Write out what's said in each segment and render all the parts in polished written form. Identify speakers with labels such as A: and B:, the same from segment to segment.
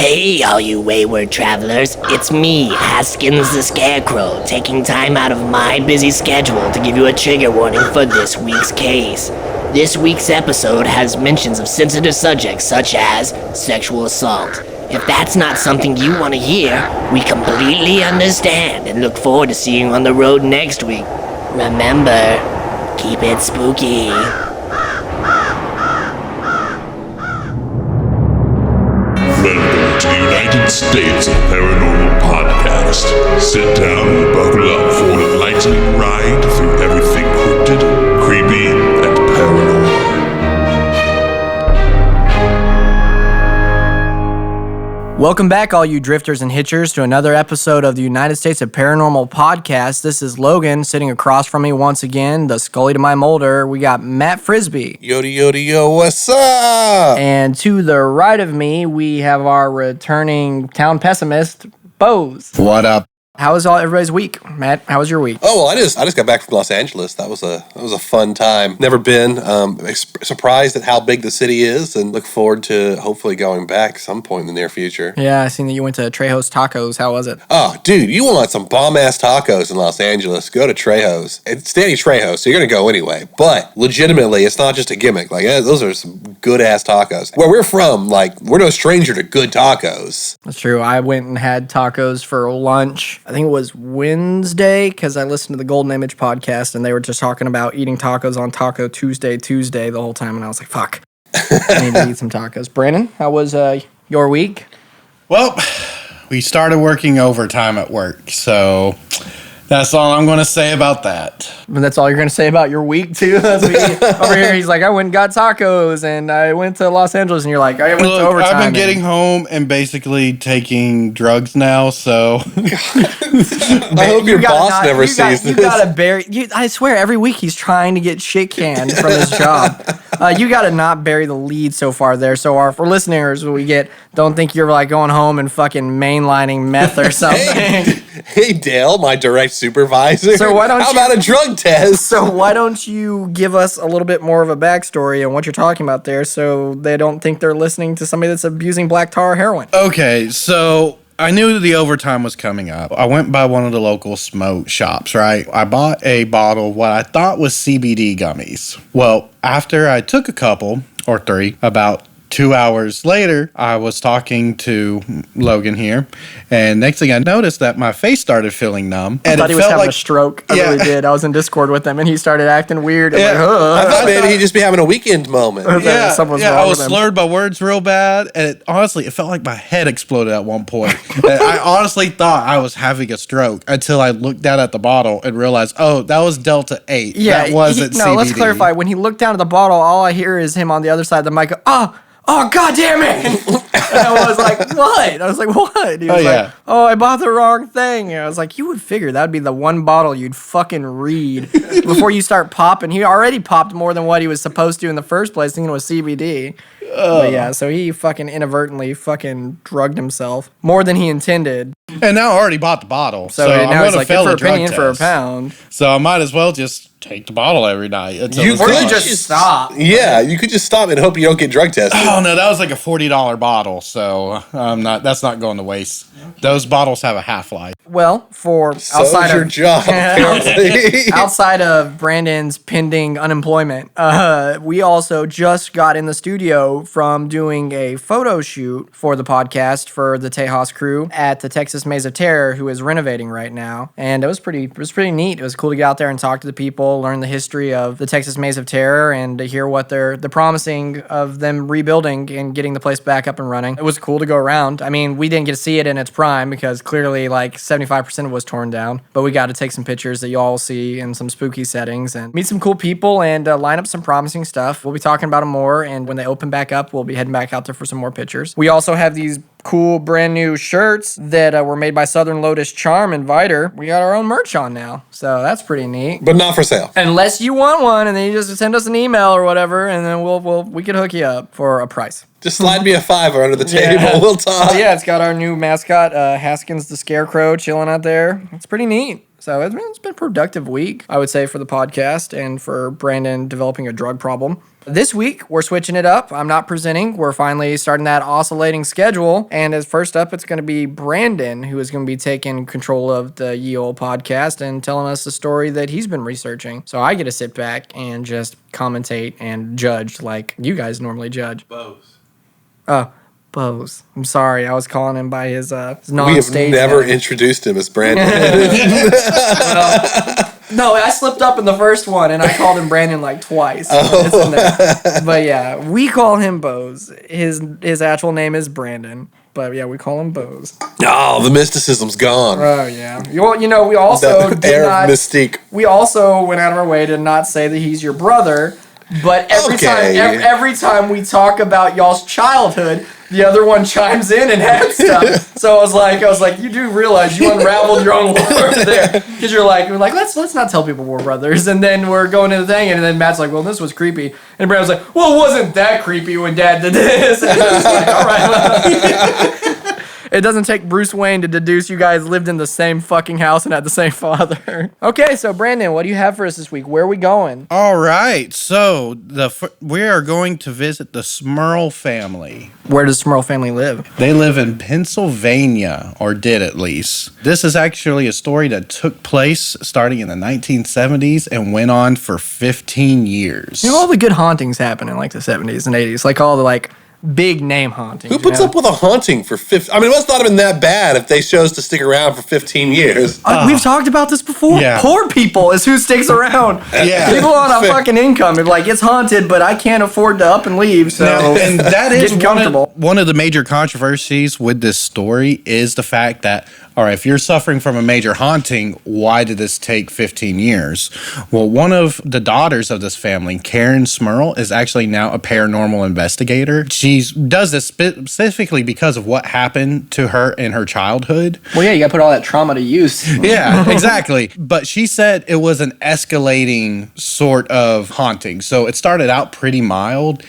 A: Hey, all you wayward travelers. It's me, Haskins the Scarecrow, taking time out of my busy schedule to give you a trigger warning for this week's case. This week's episode has mentions of sensitive subjects such as sexual assault. If that's not something you want to hear, we completely understand and look forward to seeing you on the road next week. Remember, keep it spooky.
B: Welcome to the United States of Paranormal Podcast. Sit down and buckle up for an enlightening ride through everything cryptid, creepy, and paranormal.
C: Welcome back, all you drifters and hitchers, to another episode of the United States of Paranormal Podcast. This is Logan, sitting across from me once again, the Scully to my Mulder. We got Matt Frisby.
D: Yo, what's up?
C: And to the right of me, we have our returning town pessimist, Boze.
D: What up?
C: How was everybody's week? Matt, how was your week?
D: Oh, well, I just got back from Los Angeles. That was a fun time. Never been. Surprised at how big the city is, and look forward to hopefully going back some point in the near future.
C: Yeah, I seen that you went to Trejo's Tacos. How was it?
D: Oh, dude, you want some bomb-ass tacos in Los Angeles, go to Trejo's. It's Danny Trejo, so you're going to go anyway. But legitimately, it's not just a gimmick. Like, those are some good-ass tacos. Where we're from, like, we're no stranger to good tacos.
C: That's true. I went and had tacos for lunch. I think it was Wednesday, because I listened to the Golden Image podcast, and they were just talking about eating tacos on Taco Tuesday the whole time, and I was like, fuck, I need to eat some tacos. Brandon, how was your week?
E: Well, we started working overtime at work, so that's all I'm going to say about that.
C: And that's all you're going to say about your week, too? That's what over here, he's like, I went and got tacos, and I went to Los Angeles, and you're like, I went to overtime.
E: I've been getting home and basically taking drugs now, so...
D: I hope your boss never sees this.
C: You got to bury... I swear, every week he's trying to get shit canned from his job. You got to not bury the lead so far there. So for listeners, don't think you're like going home and fucking mainlining meth or something.
D: Hey, Dale, my direct supervisor.
C: So how
D: about a drug test?
C: So why don't you give us a little bit more of a backstory on what you're talking about there, so they don't think they're listening to somebody that's abusing black tar heroin?
E: Okay, so I knew the overtime was coming up. I went by one of the local smoke shops, right? I bought a bottle of what I thought was CBD gummies. Well, after I took a couple, or three, about 2 hours later, I was talking to Logan here, and next thing I noticed that my face started feeling numb.
C: I thought he was having a stroke. I really did. I was in Discord with him, and he started acting weird.
D: Yeah. I thought maybe he'd just be having a weekend moment.
E: I was slurred by words real bad, and honestly, it felt like my head exploded at one point. I honestly thought I was having a stroke until I looked down at the bottle and realized, oh, that was Delta 8.
C: Yeah,
E: that wasn't CBD.
C: No, let's clarify. When he looked down at the bottle, all I hear is him on the other side of the mic go, oh, God damn it. And I was like, what? I was like, what? He was like, I bought the wrong thing. And I was like, you would figure that would be the one bottle you'd fucking read before you start popping. He already popped more than what he was supposed to in the first place, thinking it was CBD. But yeah, so he fucking inadvertently fucking drugged himself more than he intended.
E: And now I already bought the bottle. So
C: now he's like, good for a penny in for a pound.
E: So I might as well just take the bottle every night.
D: You could just stop. Yeah, you could just stop and hope you don't get drug tested.
E: Oh, no, that was like a $40 bottle, so that's not going to waste. Those bottles have a half-life.
C: Well, outside
D: your job,
C: outside of Brandon's pending unemployment, we also just got in the studio from doing a photo shoot for the podcast for the Tejas crew at the Texas Maze of Terror, who is renovating right now. And it was pretty neat. It was cool to get out there and talk to the people, learn the history of the Texas Maze of Terror, and to hear what they're promising of them rebuilding and getting the place back up and running. It was cool to go around. I mean, we didn't get to see it in its prime because clearly like 75% of it was torn down, but we got to take some pictures that you all see in some spooky settings and meet some cool people and line up some promising stuff. We'll be talking about them more, and when they open back up, we'll be heading back out there for some more pictures. We also have these cool brand new shirts that were made by Southern Lotus Charm and Viter. We got our own merch on now, so that's pretty neat.
D: But not for sale.
C: Unless you want one, and then you just send us an email or whatever, and then we could hook you up for a price.
D: Just slide me a $5 under the table. Yeah. We'll talk.
C: Yeah, it's got our new mascot, Haskins the Scarecrow, chilling out there. It's pretty neat. So it's been a productive week, I would say, for the podcast and for Brandon developing a drug problem. This week, we're switching it up. I'm not presenting. We're finally starting that oscillating schedule. And as first up, it's going to be Brandon, who is going to be taking control of the Ye Olde podcast and telling us the story that he's been researching. So I get to sit back and just commentate and judge like you guys normally judge.
F: Boze.
C: Oh, Boze. I'm sorry. I was calling him by his
D: We have
C: non-stage
D: never
C: name.
D: introduced him as Brandon.
C: No, I slipped up in the first one, and I called him Brandon like twice. It's in there. But yeah, we call him Boze. His actual name is Brandon. But yeah, we call him Boze.
D: Oh, the mysticism's gone.
C: Oh yeah. Well, we also
D: The
C: did
D: air
C: not.
D: of mystique.
C: We also went out of our way to not say that he's your brother. But every time we talk about y'all's childhood, the other one chimes in and adds stuff. So I was like, you do realize you unraveled your own lore there, because we're like, let's not tell people we're brothers. And then we're going to the thing, and then Matt's like, well, this was creepy, and Brandon's like, well, it wasn't that creepy when Dad did this. And it's like, all right. Well. It doesn't take Bruce Wayne to deduce you guys lived in the same fucking house and had the same father. Okay, so Brandon, what do you have for us this week? Where are we going?
E: All right, so we are going to visit the Smurl family.
C: Where does Smurl family live?
E: They live in Pennsylvania, or did at least. This is actually a story that took place starting in the 1970s and went on for 15 years.
C: All the good hauntings happen in like the 70s and 80s, like all the big name hauntings.
D: Who puts up with a haunting for 15? I mean, it must not have been that bad if they chose to stick around for 15 years.
C: We've talked about this before.
E: Yeah.
C: Poor people is who sticks around.
E: Yeah.
C: People on a fucking income. It's like, it's haunted, but I can't afford to up and leave, so
E: And that is
C: getting comfortable.
E: one of the major controversies with this story is the fact that, all right, if you're suffering from a major haunting, why did this take 15 years? Well, one of the daughters of this family, Karen Smurl, is actually now a paranormal investigator. She does this specifically because of what happened to her in her childhood.
C: Well, yeah, you gotta put all that trauma to use.
E: Yeah, exactly. But she said it was an escalating sort of haunting. So it started out pretty mild.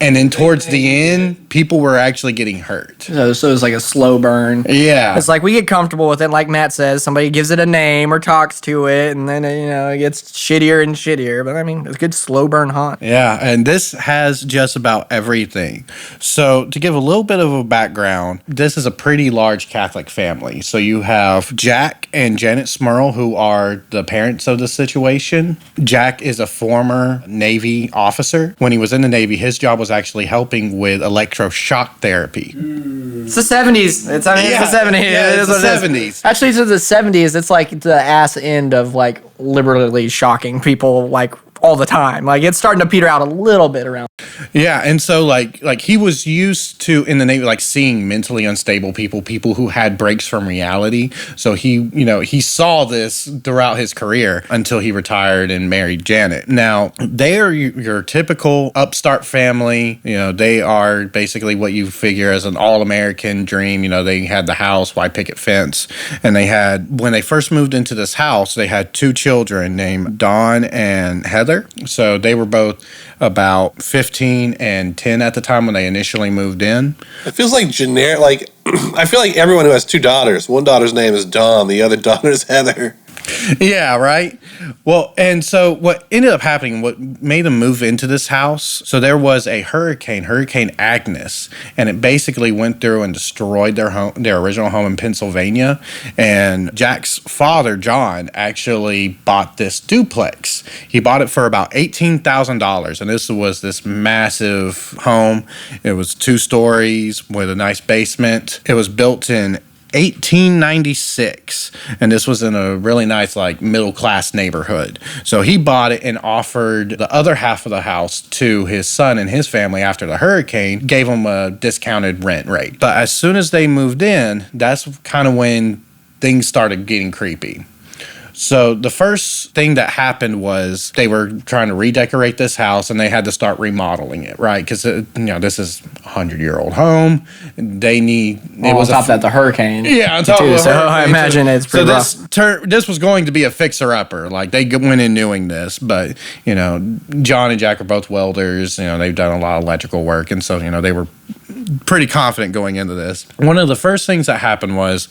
E: And then towards the end, people were actually getting hurt.
C: So it's like a slow burn.
E: Yeah.
C: It's like we get comfortable with it. Like Matt says, somebody gives it a name or talks to it, and then it gets shittier and shittier. But I mean, it's a good slow burn haunt.
E: Yeah, and this has just about everything. So to give a little bit of a background, this is a pretty large Catholic family. So you have Jack and Janet Smurl, who are the parents of the situation. Jack is a former Navy officer. When he was in the Navy, his job was actually helping with electroshock therapy.
C: It's the 70s. It's the 70s.
E: Yeah,
C: It is
E: it's the
C: what it
E: 70s.
C: is. Actually, to the 70s, it's like the ass end of like liberally shocking people like all the time. Like it's starting to peter out a little bit around.
E: Yeah, and so like he was used to in the Navy like seeing mentally unstable people who had breaks from reality. So he saw this throughout his career until he retired and married Janet. Now, they are your typical upstart family. They are basically what you figure as an all-American dream. They had the house, white picket fence, and when they first moved into this house, they had two children named Dawn and Heather. So they were both about 15 and 10 at the time when they initially moved in.
D: It feels like generic. Like I feel like everyone who has two daughters. One daughter's name is Dawn. The other daughter is Heather.
E: Yeah, right? Well, and so what ended up happening, what made them move into this house, so there was a hurricane, Hurricane Agnes, and it basically went through and destroyed their original home in Pennsylvania. And Jack's father, John, actually bought this duplex. He bought it for about $18,000, and this was this massive home. It was 2 stories with a nice basement. It was built in 1896, and this was in a really nice like middle class neighborhood. So he bought it and offered the other half of the house to his son and his family after the hurricane, gave them a discounted rent rate. But as soon as they moved in, that's kind of when things started getting creepy. So the first thing that happened was they were trying to redecorate this house, and they had to start remodeling it, right? Because this is a 100-year-old home. They need.
C: It was on top of that, the hurricane.
E: Yeah, on top of the
C: So
E: hurricane.
C: I imagine it's pretty rough.
E: This was going to be a fixer-upper. Like they went in knowing this, but John and Jack are both welders. They've done a lot of electrical work, and so they were pretty confident going into this. One of the first things that happened was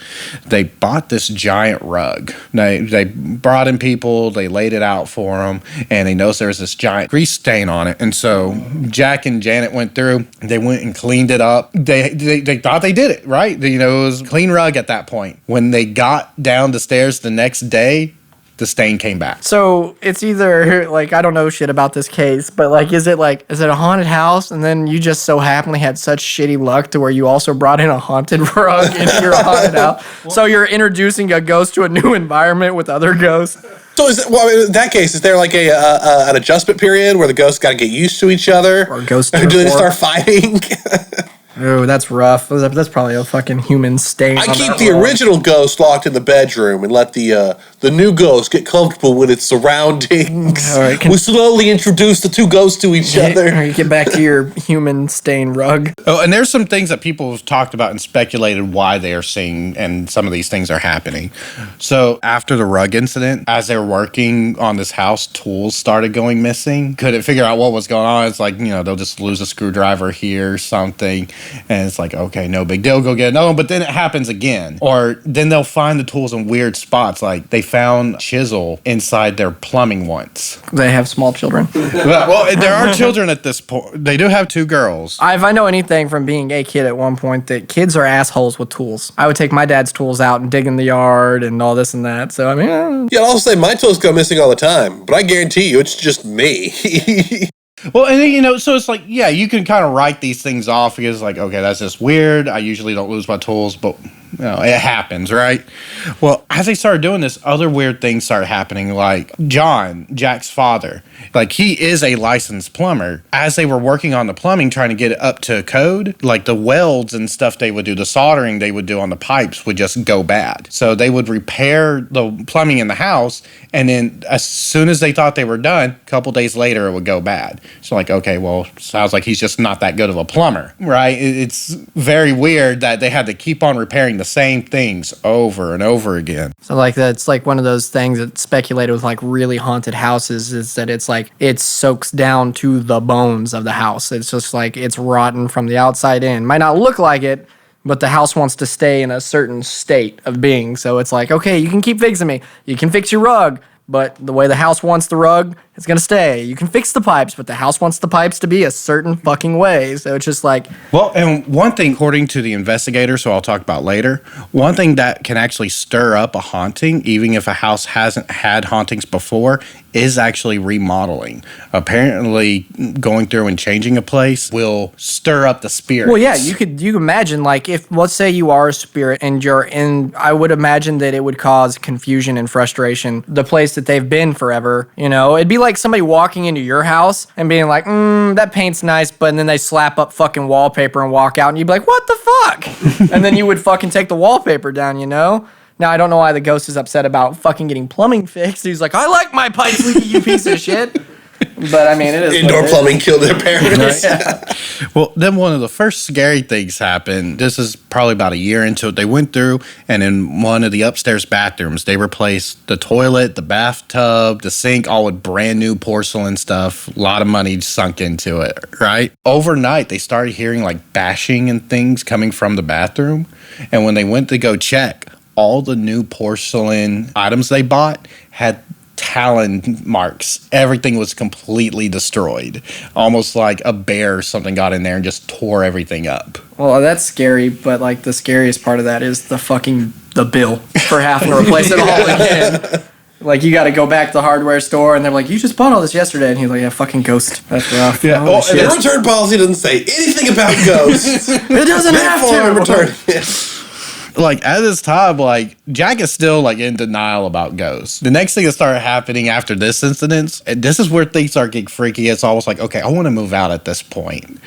E: they bought this giant rug. They brought in people, they laid it out for them, and they noticed there was this giant grease stain on it. And so Jack and Janet went through, they went and cleaned it up. They thought they did it, right? You know, it was a clean rug at that point. When they got down the stairs the next day, the stain came back.
C: So it's either like, I don't know shit about this case, but like, is it a haunted house and then you just so happily had such shitty luck to where you also brought in a haunted rug into your haunted house? So you're introducing a ghost to a new environment with other ghosts?
D: So in that case, is there like an adjustment period where the ghosts got to get used to each other?
C: Or ghosts
D: do they start fighting?
C: Oh, that's rough. That's probably a fucking human stain.
D: I keep the original ghost locked in the bedroom and let the new ghost get comfortable with its surroundings.
C: All right,
D: we slowly introduce the two ghosts to each other.
C: All right, get back to your human stain rug.
E: Oh, and there's some things that people have talked about and speculated why they are seeing, and some of these things are happening. So after the rug incident, as they were working on this house, tools started going missing. Couldn't figure out what was going on. It's like, they'll just lose a screwdriver here or something. And it's like, okay, no big deal, go get another one. But then it happens again. Or then they'll find the tools in weird spots. Like they found chisel inside their plumbing once.
C: They have small children.
E: Well, there are children at this point. They do have 2 girls.
C: If I know anything from being a kid at one point, that kids are assholes with tools. I would take my dad's tools out and dig in the yard and all this and that. So, I mean...
D: Yeah, I'll also say my tools go missing all the time. But I guarantee you, it's just me.
E: Well, and so it's like, yeah, you can kind of write these things off because, like, okay, that's just weird. I usually don't lose my tools, but it happens, right? Well, as they started doing this, other weird things started happening. Like John, Jack's father, like he is a licensed plumber. As they were working on the plumbing, trying to get it up to code, like the welds and stuff they would do, the soldering they would do on the pipes would just go bad. So they would repair the plumbing in the house, and then as soon as they thought they were done, a couple days later it would go bad. So like, okay, well, sounds like he's just not that good of a plumber, right? It's very weird that they had to keep on repairing the same things over and over again.
C: So like that's like one of those things that's speculated with like really haunted houses, is that it's like it soaks down to the bones of the house. It's just like it's rotten from the outside in. Might not look like it, but the house wants to stay in a certain state of being. So it's like, okay, you can keep fixing me. You can fix your rug, but the way the house wants the rug, it's going to stay. You can fix the pipes, but the house wants the pipes to be a certain fucking way. So it's just like...
E: Well, and one thing, according to the investigator, so I'll talk about later, one thing that can actually stir up a haunting, even if a house hasn't had hauntings before, is actually remodeling. Apparently, going through and changing a place will stir up the spirits.
C: Well, yeah, you could imagine, like, if, let's say you are a spirit and you're in, I would imagine that it would cause confusion and frustration. The place that they've been forever, it'd be like somebody walking into your house and being like, that paint's nice, but then they slap up fucking wallpaper and walk out, and you'd be like, what the fuck? And then you would fucking take the wallpaper down, Now, I don't know why the ghost is upset about fucking getting plumbing fixed. He's like, I like my pipes leaking, you piece of shit. But, I mean, it is
D: indoor plumbing killed their parents.
C: Yeah.
E: Well, then one of the first scary things happened. This is probably about a year into it. They went through, and in one of the upstairs bathrooms, they replaced the toilet, the bathtub, the sink, all with brand new porcelain stuff. A lot of money sunk into it, right? Overnight, they started hearing, like, bashing and things coming from the bathroom. And when they went to go check, all the new porcelain items they bought had talon marks. Everything was completely destroyed. Almost like a bear or something got in there and just tore everything up.
C: Well, that's scary, but like the scariest part of that is the bill for having to replace it all again. Like, you got to go back to the hardware store, and they're like, you just bought all this yesterday. And he's like, yeah, fucking ghost. That's rough.
E: Yeah.
D: Oh, and the return policy doesn't say anything about ghosts.
C: It doesn't have to.
D: Return.
E: Like, at this time, like, Jack is still, like, in denial about ghosts. The next thing that started happening after this incident, and this is where things start getting freaky. It's almost like, okay, I want to move out at this point.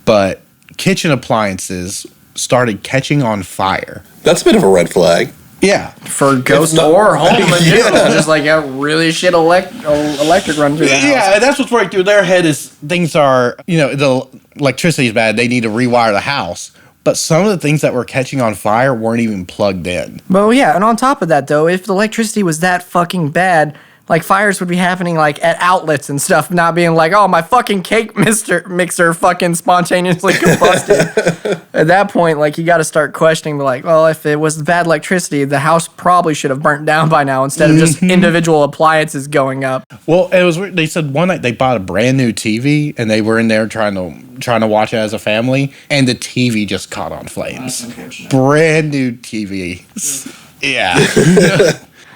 E: But kitchen appliances started catching on fire.
D: That's a bit of a red flag.
E: Yeah.
C: For ghost or home in general. Just like a really shit electric run through the house.
E: Yeah, and that's what's right through their head is things are, the electricity is bad. They need to rewire the house. But some of the things that were catching on fire weren't even plugged in.
C: Well, yeah, and on top of that, though, if the electricity was that fucking bad, like fires would be happening like at outlets and stuff, not being like, oh, my fucking cake mixer fucking spontaneously combusted. At that point, like you got to start questioning, like, well, if it was bad electricity, the house probably should have burnt down by now instead of just individual appliances going up.
E: Well, it was weird. They said one night they bought a brand new TV and they were in there trying to watch it as a family, and the TV just caught on flames. Brand new TV. Yeah.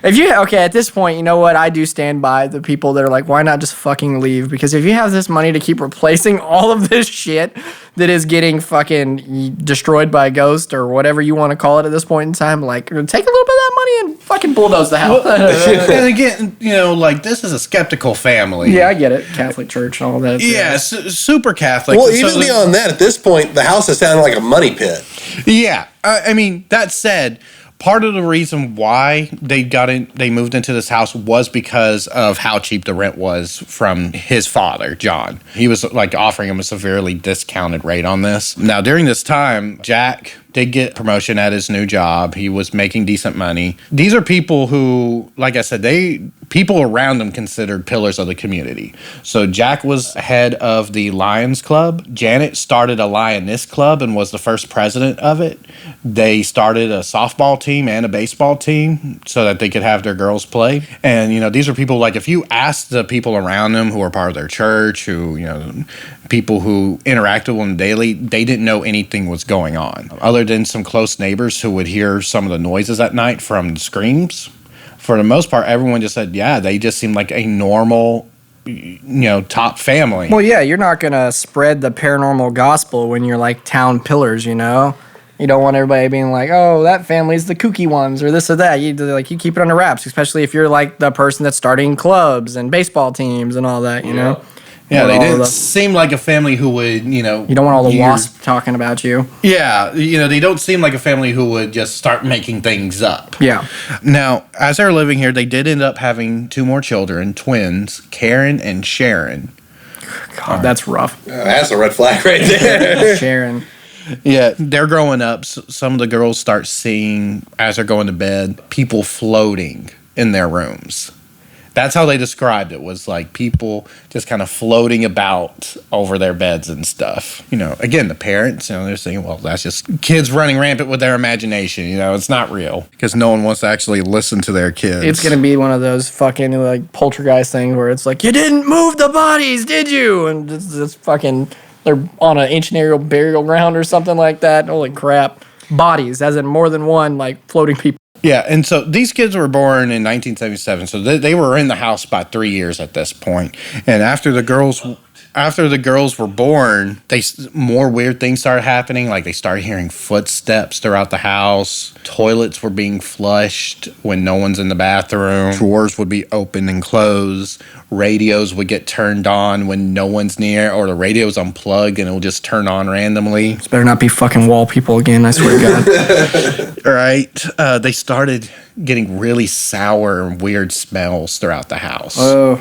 C: At this point, you know what? I do stand by the people that are like, why not just fucking leave? Because if you have this money to keep replacing all of this shit that is getting fucking destroyed by a ghost or whatever you want to call it at this point in time, like, take a little bit of that money and fucking bulldoze the house.
E: And again, like, this is a skeptical family.
C: Yeah, I get it. Catholic Church and all that.
E: Yeah, super Catholic.
D: Well, even beyond that, at this point, the house is sounding like a money pit.
E: Yeah. I mean, that said, part of the reason why they moved into this house was because of how cheap the rent was from his father, John. He was like offering him a severely discounted rate on this. Now, during this time, Jack did get promotion at his new job. He was making decent money. These are people who, like I said, people around them considered pillars of the community. So Jack was head of the Lions Club. Janet started a Lioness Club and was the first president of it. They started a softball team and a baseball team so that they could have their girls play. And, these are people, like, if you ask the people around them who are part of their church, who, people who interacted with them daily, they didn't know anything was going on. Other than some close neighbors who would hear some of the noises at night from the screams, for the most part, everyone just said, yeah, they just seemed like a normal, top family.
C: Well, yeah, you're not going to spread the paranormal gospel when you're like town pillars, You don't want everybody being like, oh, that family's the kooky ones or this or that. You keep it under wraps, especially if you're like the person that's starting clubs and baseball teams and all that, know?
E: Yeah, they didn't seem like a family who would, You don't
C: want all the wasps talking about you.
E: Yeah, they don't seem like a family who would just start making things up.
C: Yeah.
E: Now, as they're living here, they did end up having 2 more children, twins, Karen and Sharon.
C: God, that's rough.
D: That's a red flag right there.
C: Sharon.
E: Yeah, they're growing up. Some of the girls start seeing, as they're going to bed, people floating in their rooms. That's how they described it, was like people just kind of floating about over their beds and stuff. Again, the parents, they're saying, well, that's just kids running rampant with their imagination. It's not real because no one wants to actually listen to their kids.
C: It's going to be one of those fucking like poltergeist things where it's like, you didn't move the bodies, did you? And it's fucking, they're on an ancient aerial burial ground or something like that. Holy crap. Bodies, as in more than one, like floating people.
E: Yeah, and so these kids were born in 1977, so they were in the house about 3 years at this point. And after the girls were born, more weird things started happening. Like they started hearing footsteps throughout the house. Toilets were being flushed when no one's in the bathroom. Drawers would be opened and closed. Radios would get turned on when no one's near, or the radio's unplugged and it'll just turn on randomly.
C: This better not be fucking wall people again, I swear to God.
E: Right. They started getting really sour and weird smells throughout the house.
C: Oh,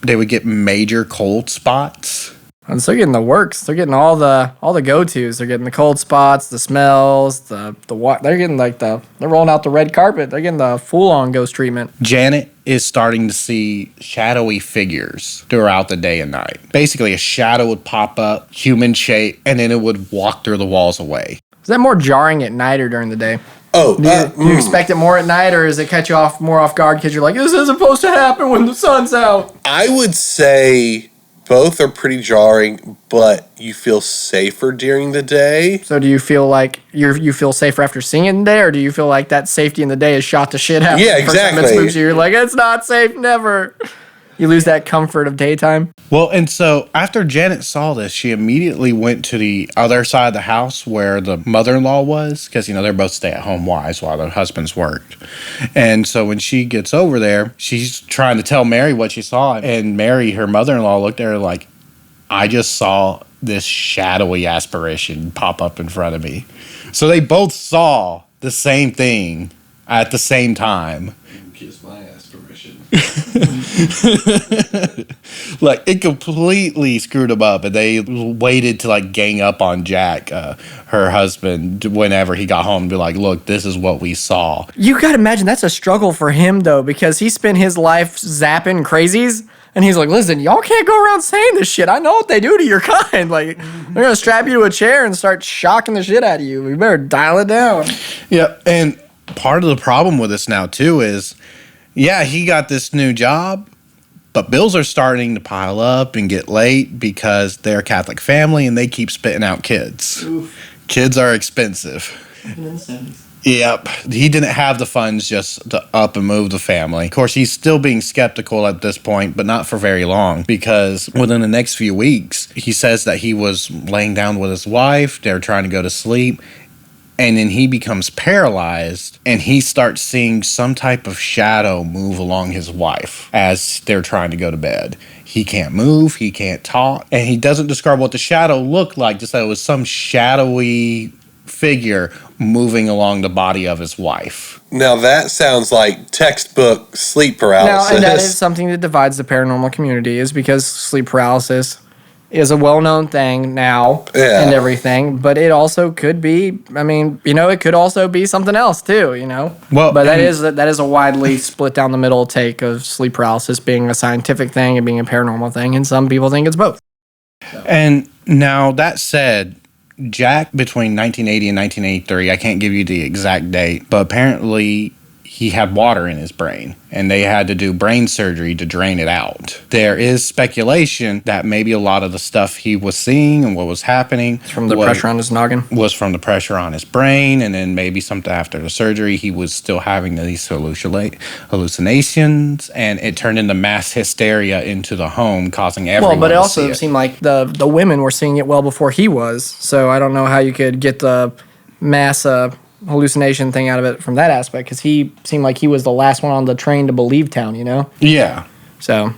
E: They would get major cold spots.
C: And so they're getting the works. They're getting all the go-tos. They're getting the cold spots, the smells, the what. They're getting they're rolling out the red carpet. They're getting the full-on ghost treatment.
E: Janet is starting to see shadowy figures throughout the day and night. Basically, a shadow would pop up, human shape, and then it would walk through the walls away.
C: Is that more jarring at night or during the day?
D: Oh,
C: do you expect it more at night, or does it catch you more off guard because you're like, this isn't supposed to happen when the sun's out?
D: I would say both are pretty jarring, but you feel safer during the day.
C: So do you feel like you feel safer after seeing it in the day, or do you feel like that safety in the day is shot to shit after
D: Yeah,
C: the first time
D: exactly.
C: it spooks you? You're like, it's not safe, never. You lose that comfort of daytime.
E: Well, and so after Janet saw this, she immediately went to the other side of the house where the mother-in-law was, because, they're both stay-at-home wives while their husbands worked. And so when she gets over there, she's trying to tell Mary what she saw. And Mary, her mother-in-law, looked at her like, I just saw this shadowy apparition pop up in front of me. So they both saw the same thing at the same time.
B: Kiss my ass permission.
E: Like, it completely screwed them up, and they waited to gang up on Jack. Her her husband whenever he got home and be like, look, this is what we saw.
C: You gotta imagine that's a struggle for him, though, because he spent his life zapping crazies. And he's like, listen, y'all can't go around saying this shit. I know what they do to your kind. Like, they're going to strap you to a chair and start shocking the shit out of you. We better dial it down.
E: Yeah, and part of the problem with this now, too, is, yeah, he got this new job, but bills are starting to pile up and get late because they're a Catholic family and they keep spitting out kids. Oof. Kids are expensive. Yep. He didn't have the funds just to up and move the family. Of course, he's still being skeptical at this point, but not for very long, because within the next few weeks, he says that he was laying down with his wife. They're trying to go to sleep. And then he becomes paralyzed, and he starts seeing some type of shadow move along his wife as they're trying to go to bed. He can't move, he can't talk, and he doesn't describe what the shadow looked like, just that it was some shadowy figure moving along the body of his wife.
D: Now that sounds like textbook sleep paralysis.
C: Now, and that is something that divides the paranormal community, is because sleep paralysis is a well-known thing now and everything, but it also could be, I mean, you know, it could also be something else too, you know?
E: Well,
C: but that is a widely split down the middle take of sleep paralysis being a scientific thing and being a paranormal thing, and some people think it's both.
E: And now that said, Jack, between 1980 and 1983, I can't give you the exact date, but apparently he had water in his brain, and they had to do brain surgery to drain it out. There is speculation that maybe a lot of the stuff he was seeing and what was happening
C: from the pressure on his noggin.
E: Was from the pressure on his brain, and then maybe something after the surgery, he was still having these hallucinations, and it turned into mass hysteria into the home, causing everyone
C: Well, but it
E: to
C: also
E: see it.
C: seemed like the women were seeing it well before he was, so I don't know how you could get the mass hallucination thing out of it from that aspect, because he seemed like he was the last one on the train to believe town, you know?
E: Yeah.
C: So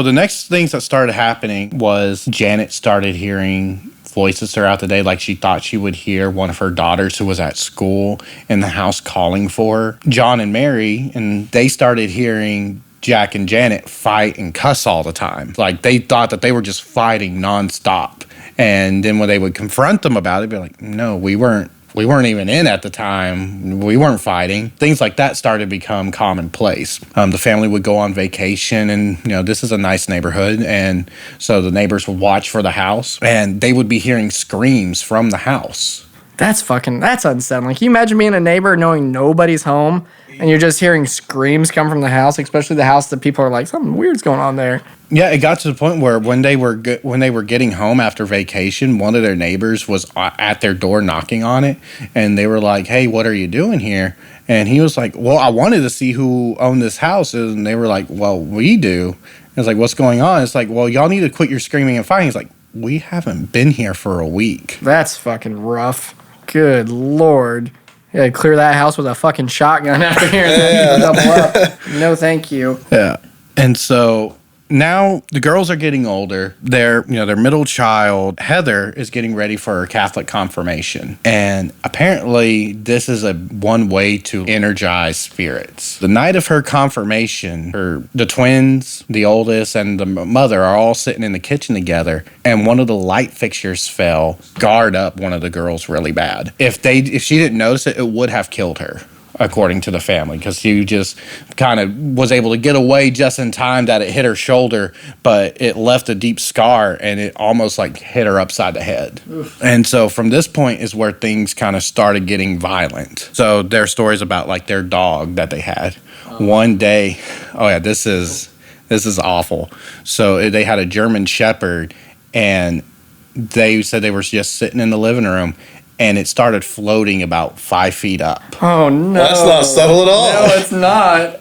E: the next things that started happening was Janet started hearing voices throughout the day, like she thought she would hear one of her daughters who was at school in the house calling for her. John and Mary, and they started hearing Jack and Janet fight and cuss all the time. Like, they thought that they were just fighting nonstop. And then when they would confront them about it, they'd be like, no, we weren't even in at the time. We weren't fighting. Things like that started to become commonplace. The family would go on vacation, and, you know, this is a nice neighborhood, and so the neighbors would watch for the house, and they would be hearing screams from the house.
C: that's unsettling. Can you imagine being a neighbor knowing nobody's home and you're just hearing screams come from the house, especially the house that people are like, something weird's going on there?
E: Yeah, it got to the point where when they were getting home after vacation, one of their neighbors was at their door knocking on it, and they were like, "Hey, what are you doing here?" And he was like, "Well, I wanted to see who owned this house," and they were like, "Well, we do." And it's like, "What's going on?" It's like, "Well, y'all need to quit your screaming and fighting." He's like, "We haven't been here for a week."
C: That's fucking rough. Good Lord. Yeah, clear that house with a fucking shotgun after here and then double up. No, thank you.
E: Yeah. And so now the girls are getting older. Their middle child, Heather, is getting ready for her Catholic confirmation. And apparently this is one way to energize spirits. The night of her confirmation, the twins, the oldest, and the mother are all sitting in the kitchen together, and one of the light fixtures fell, scarred up one of the girls really bad. If she didn't notice it, it would have killed her, according to the family, because she just kind of was able to get away just in time that it hit her shoulder, but it left a deep scar, and it almost like hit her upside the head. Oof. And so from this point is where things kind of started getting violent. So there are stories about like their dog that they had. One day, this is awful. So they had a German Shepherd, and they said they were just sitting in the living room, and it started floating about 5 feet up.
C: Oh, no.
D: That's not subtle at all.
C: No, it's not.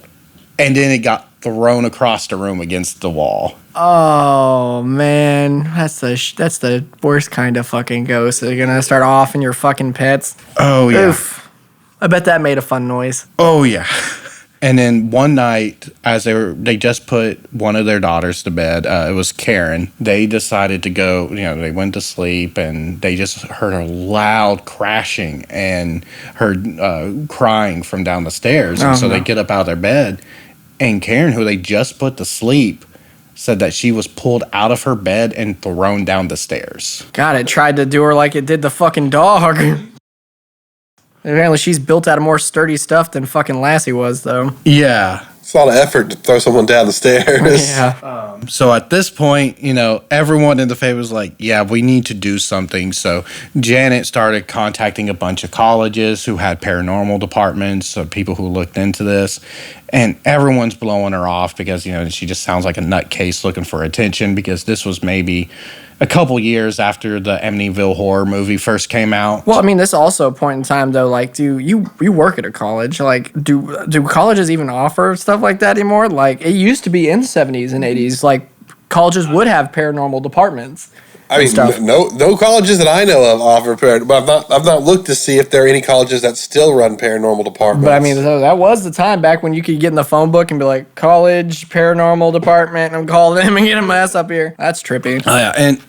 E: And then it got thrown across the room against the wall.
C: Oh, man. That's the worst kind of fucking ghost. They're going to start offing your fucking pets.
E: Oh, yeah.
C: Oof. I bet that made a fun noise.
E: Oh, yeah. And then one night, as they just put one of their daughters to bed, it was Karen. They decided to go, they went to sleep, and they just heard a loud crashing and heard crying from down the stairs. And so they get up out of their bed, and Karen, who they just put to sleep, said that she was pulled out of her bed and thrown down the stairs.
C: God, it tried to do her like it did the fucking dog. Apparently she's built out of more sturdy stuff than fucking Lassie was, though.
E: Yeah.
D: It's a lot of effort to throw someone down the stairs.
C: Yeah.
E: So at this point, everyone in the family was like, yeah, we need to do something. So Janet started contacting a bunch of colleges who had paranormal departments, so people who looked into this. And everyone's blowing her off because, she just sounds like a nutcase looking for attention, because this was maybe a couple years after the Amityville horror movie first came out.
C: Well, I mean, this is also a point in time, though. Like, do you work at a college? Like, do colleges even offer stuff like that anymore? Like, it used to be in the 70s and 80s. Like, colleges would have paranormal departments.
D: I mean, no colleges that I know of offer paranormal. But I've not looked to see if there are any colleges that still run paranormal departments.
C: But I mean, that was the time back when you could get in the phone book and be like, college paranormal department, and I'm calling them and get a mess up here. That's trippy.
E: Oh, yeah, and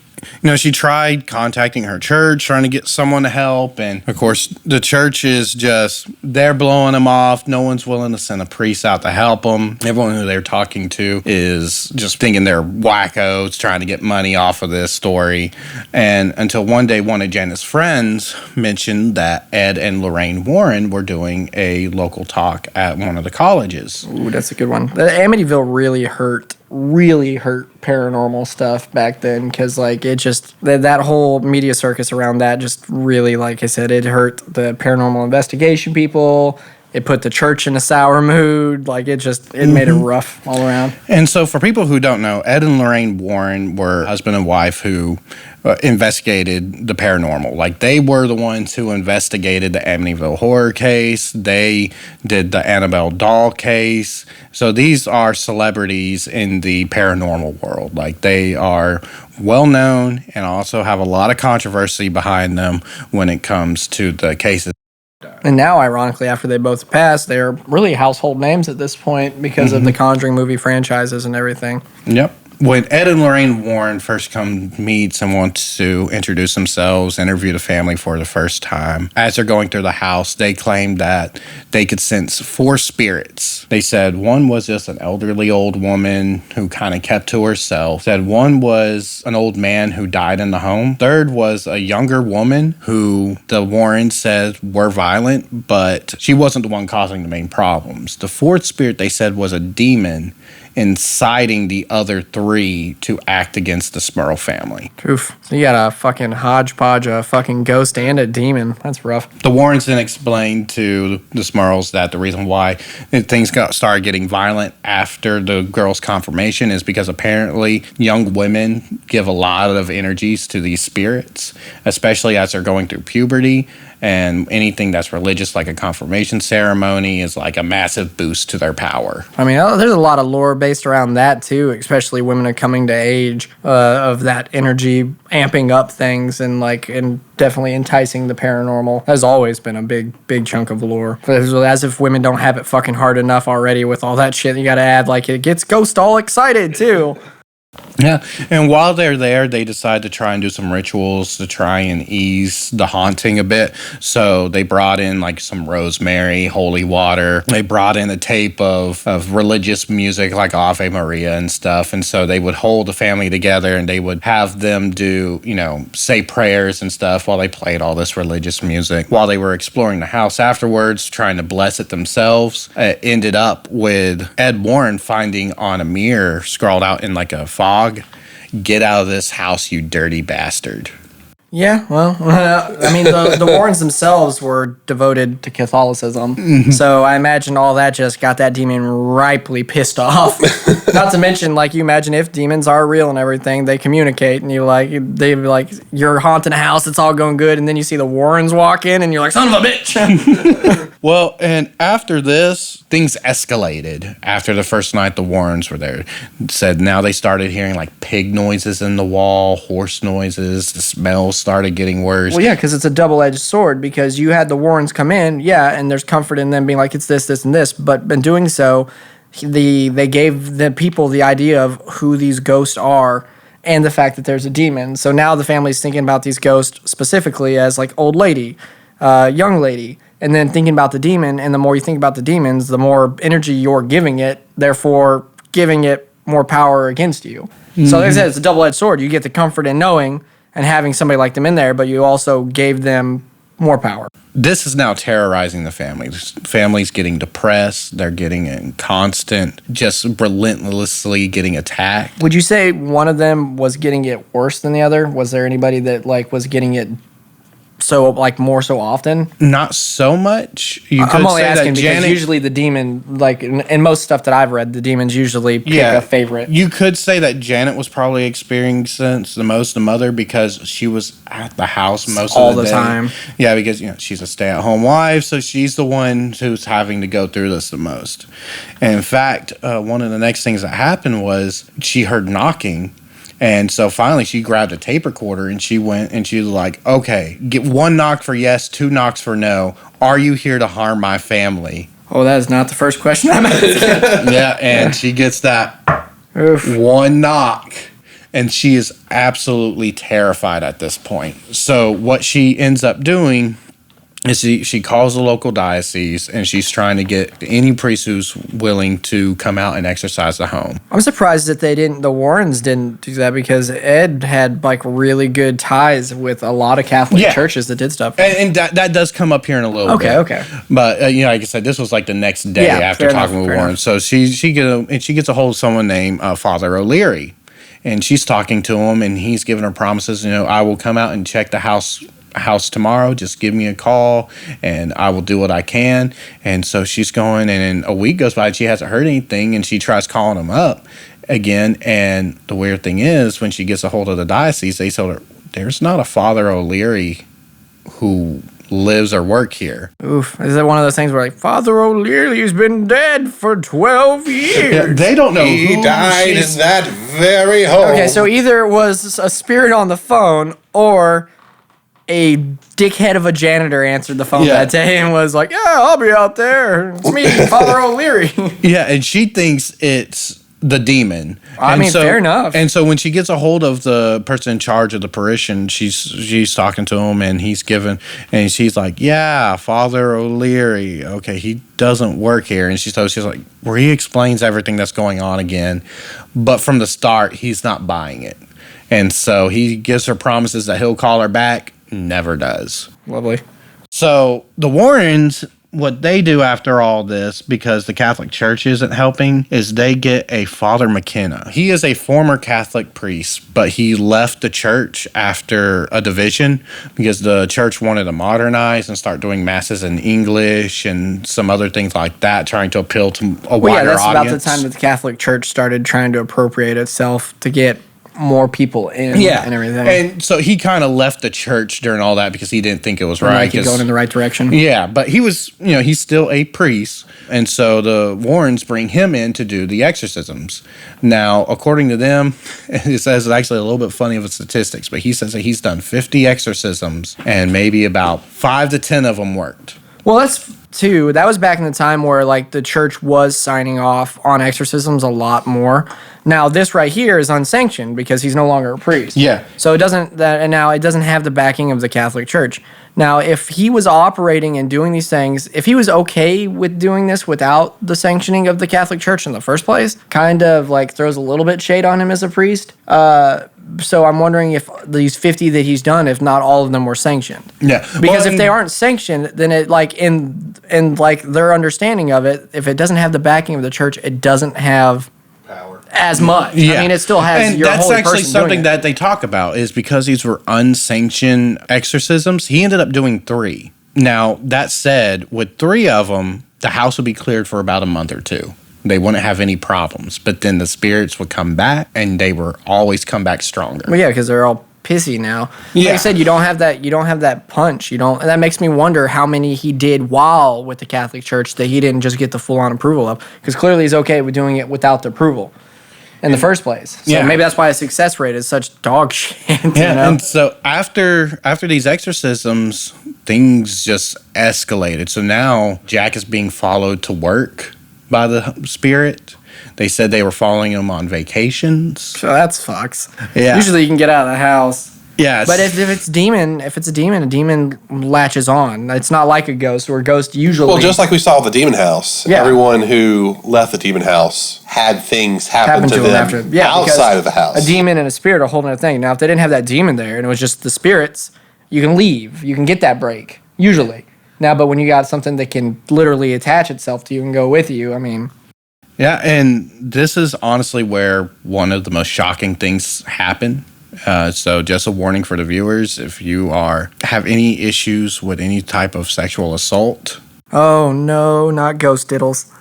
E: she tried contacting her church, trying to get someone to help. And, of course, the church is just, they're blowing them off. No one's willing to send a priest out to help them. Everyone who they're talking to is just thinking they're wackos, trying to get money off of this story. And until one day, one of Janet's friends mentioned that Ed and Lorraine Warren were doing a local talk at one of the colleges.
C: Ooh, that's a good one. The Amityville really hurt paranormal stuff back then, because like it just that whole media circus around that just really, like I said, it hurt the paranormal investigation people. It put the church in a sour mood. Like it made it rough all around.
E: And so for people who don't know, Ed and Lorraine Warren were husband and wife who investigated the paranormal. Like they were the ones who investigated the Amityville horror case. They did the Annabelle doll case. So these are celebrities in the paranormal world. Like they are well known and also have a lot of controversy behind them when it comes to the cases.
C: And now, ironically, after they both passed, they're really household names at this point because of the Conjuring movie franchises and everything.
E: Yep. When Ed and Lorraine Warren first come meet and want to introduce themselves, interview the family for the first time, as they're going through the house, they claimed that they could sense 4 spirits. They said one was just an elderly old woman who kind of kept to herself. Said one was an old man who died in the home. Third was a younger woman who the Warrens said were violent, but she wasn't the one causing the main problems. The 4th spirit, they said, was a demon inciting the other 3 to act against the Smurl family.
C: Oof. So you got a fucking hodgepodge, a fucking ghost and a demon. That's rough.
E: The Warrens then explained to the Smurls that the reason why things started getting violent after the girl's confirmation is because apparently young women give a lot of energies to these spirits, especially as they're going through puberty. And anything that's religious, like a confirmation ceremony, is like a massive boost to their power.
C: I mean, there's a lot of lore based around that, too, especially women are coming to age of that energy amping up things and definitely enticing the paranormal. Has always been a big chunk of lore. As if women don't have it fucking hard enough already with all that shit. You got to add, it gets ghosts all excited, too.
E: Yeah, and while they're there, they decide to try and do some rituals to try and ease the haunting a bit. So they brought in some rosemary, holy water. They brought in a tape of religious music like Ave Maria and stuff. And so they would hold the family together and they would have them do, say prayers and stuff while they played all this religious music. While they were exploring the house afterwards, trying to bless it themselves, it ended up with Ed Warren finding on a mirror scrawled out in a fog, "Get out of this house, you dirty bastard."
C: Yeah, well, I mean, the Warrens themselves were devoted to Catholicism, so I imagine all that just got that demon ripely pissed off. Not to mention, you imagine if demons are real and everything, they communicate, and they'd be like, you're haunting a house, it's all going good, and then you see the Warrens walk in, and you're like, son of a bitch!
E: Well, and after this, things escalated. After the first night the Warrens were there, said now they started hearing pig noises in the wall, horse noises, the smells started getting worse.
C: Well, yeah, because it's a double-edged sword, because you had the Warrens come in, and there's comfort in them being like, it's this, this, and this, but in doing so, they gave the people the idea of who these ghosts are and the fact that there's a demon. So now the family's thinking about these ghosts specifically as old lady, young lady, and then thinking about the demon, and the more you think about the demons, the more energy you're giving it, therefore giving it more power against you. So like I said, it's a double-edged sword. You get the comfort in knowing and having somebody like them in there, but you also gave them more power.
E: This is now terrorizing the families. Families getting depressed. They're getting in constant, just relentlessly getting attacked.
C: Would you say one of them was getting it worse than the other? Was there anybody that like was getting it so like more so often?
E: Not so much.
C: I'm only asking because usually the demon, like in most stuff that I've read, the demons usually pick a favorite.
E: You could say that Janet was probably experiencing the most, the mother, because she was at the house most
C: all
E: of the day.
C: time.
E: Yeah, because she's a stay-at-home wife, so she's the one who's having to go through this the most. And in fact, one of the next things that happened was she heard knocking. And so finally she grabbed a tape recorder and she went and she was like, okay, get 1 knock for yes, 2 knocks for no. Are you here to harm my family?
C: Oh, that is not the first question I'm asking.
E: Yeah, and she gets that
C: Oof.
E: 1 knock. And she is absolutely terrified at this point. So what she ends up doing is she calls the local diocese and she's trying to get any priest who's willing to come out and exorcise the home.
C: I'm surprised that the Warrens didn't do that, because Ed had like really good ties with a lot of Catholic churches that did stuff.
E: And that does come up here in a little bit.
C: Okay.
E: But like I said, this was like the next day after talking with Warren. So she gets a hold of someone named Father O'Leary, and she's talking to him, and he's giving her promises. I will come out and check the house tomorrow. Just give me a call and I will do what I can. And so she's going, and then a week goes by and she hasn't heard anything, and she tries calling him up again. And the weird thing is, when she gets a hold of the diocese, they told her there's not a Father O'Leary who lives or work here.
C: Oof. Is it one of those things where like, Father O'Leary's been dead for 12 years?
E: Yeah, they don't know
D: He
E: who
D: died in
E: she's-
D: that very home.
C: Okay, so either it was a spirit on the phone, or a dickhead of a janitor answered the phone that day and was like, yeah, I'll be out there. It's me, Father O'Leary.
E: Yeah, and she thinks it's the demon.
C: I mean, fair enough.
E: And so when she gets a hold of the person in charge of the parish, she's talking to him, and and she's like, yeah, Father O'Leary. Okay, he doesn't work here. And she's like, where he explains everything that's going on again. But from the start, he's not buying it. And so he gives her promises that he'll call her back. Never does.
C: Lovely.
E: So the Warrens, what they do after all this, because the Catholic Church isn't helping, is they get a Father McKenna. He is a former Catholic priest, but he left the church after a division because the church wanted to modernize and start doing masses in English and some other things like that, trying to appeal to a wider
C: that's
E: audience.
C: about the time that the Catholic Church started trying to appropriate itself to get more people in and everything.
E: And so he kind of left the church during all that because he didn't think it was right.
C: Like going in the right direction.
E: Yeah, but he was, he's still a priest. And so the Warrens bring him in to do the exorcisms. Now, according to them, it says it's actually a little bit funny of the statistics, but he says that he's done 50 exorcisms and maybe about 5 to 10 of them worked.
C: Well, that was back in the time where like the church was signing off on exorcisms a lot more. Now this right here is unsanctioned because he's no longer a priest.
E: Yeah.
C: So it doesn't have the backing of the Catholic Church. Now, if he was operating and doing these things, if he was okay with doing this without the sanctioning of the Catholic Church in the first place, kind of like throws a little bit shade on him as a priest. So I'm wondering if these 50 that he's done, if not all of them were sanctioned.
E: Yeah.
C: Because if they aren't sanctioned, then it like in like their understanding of it, if it doesn't have the backing of the church, it doesn't have power as much.
E: Yeah.
C: I mean, it still has
E: and
C: your
E: that's
C: holy
E: actually
C: person
E: something
C: doing it.
E: that they talk about is because these were unsanctioned exorcisms, he ended up doing 3. Now, that said, with 3 of them, the house would be cleared for about a month or 2. They wouldn't have any problems, but then the spirits would come back, and they were always come back stronger.
C: Well, yeah, because they're all pissy now. Like
E: Yeah.
C: I said, you don't have that punch. And that makes me wonder how many he did while with the Catholic Church that he didn't just get the full on approval of. Because clearly he's okay with doing it without the approval in the first place. So maybe that's why his success rate is such dog shit.
E: Yeah, and so after these exorcisms, things just escalated. So now Jack is being followed to work by the spirit. They said they were following him on vacations.
C: So that's fucks.
E: Yeah.
C: Usually you can get out of the house.
E: Yes.
C: But if it's a demon, a demon latches on. It's not like a ghost, or a ghost usually.
D: Well, just like we saw at the demon house, everyone who left the demon house had things happen to them outside of the house.
C: A demon and a spirit are holding a thing. Now, if they didn't have that demon there and it was just the spirits, you can leave. You can get that break, usually. Now, but when you got something that can literally attach itself to you and go with you, I mean...
E: Yeah, and this is honestly where one of the most shocking things happen. So just a warning for the viewers, if you have any issues with any type of sexual assault.
C: Oh, no, not ghost diddles.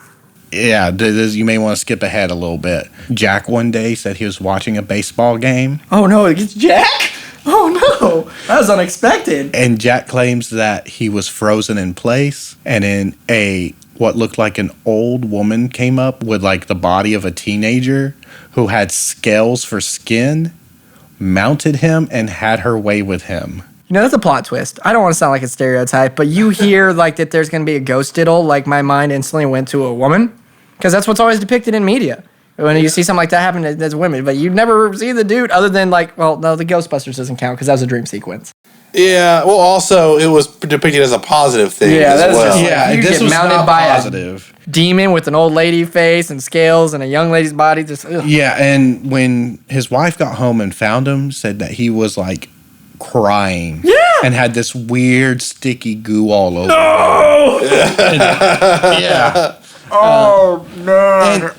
E: Yeah, you may want to skip ahead a little bit. Jack one day said he was watching a baseball game.
C: Oh, no, it's Jack? Oh, no, that was unexpected.
E: And Jack claims that he was frozen in place, and then what looked like an old woman came up with like the body of a teenager who had scales for skin, mounted him, and had her way with him.
C: You know, that's a plot twist. I don't want to sound like a stereotype, but you hear like that there's going to be a ghost diddle, like my mind instantly went to a woman, because that's what's always depicted in media. When you see something like that happen, there's women, but you never see the dude other than like, well, no, the Ghostbusters doesn't count because that was a dream sequence.
D: Yeah, well, also, it was depicted as a positive thing as well.
C: You
E: this
C: get
E: was
C: mounted
E: not
C: by
E: positive.
C: a demon with an old lady face and scales and a young lady's body. Just ugh.
E: Yeah, and when his wife got home and found him, said that he was like crying.
C: Yeah.
E: And had this weird sticky goo all over him. Yeah.
C: Oh, man.
E: And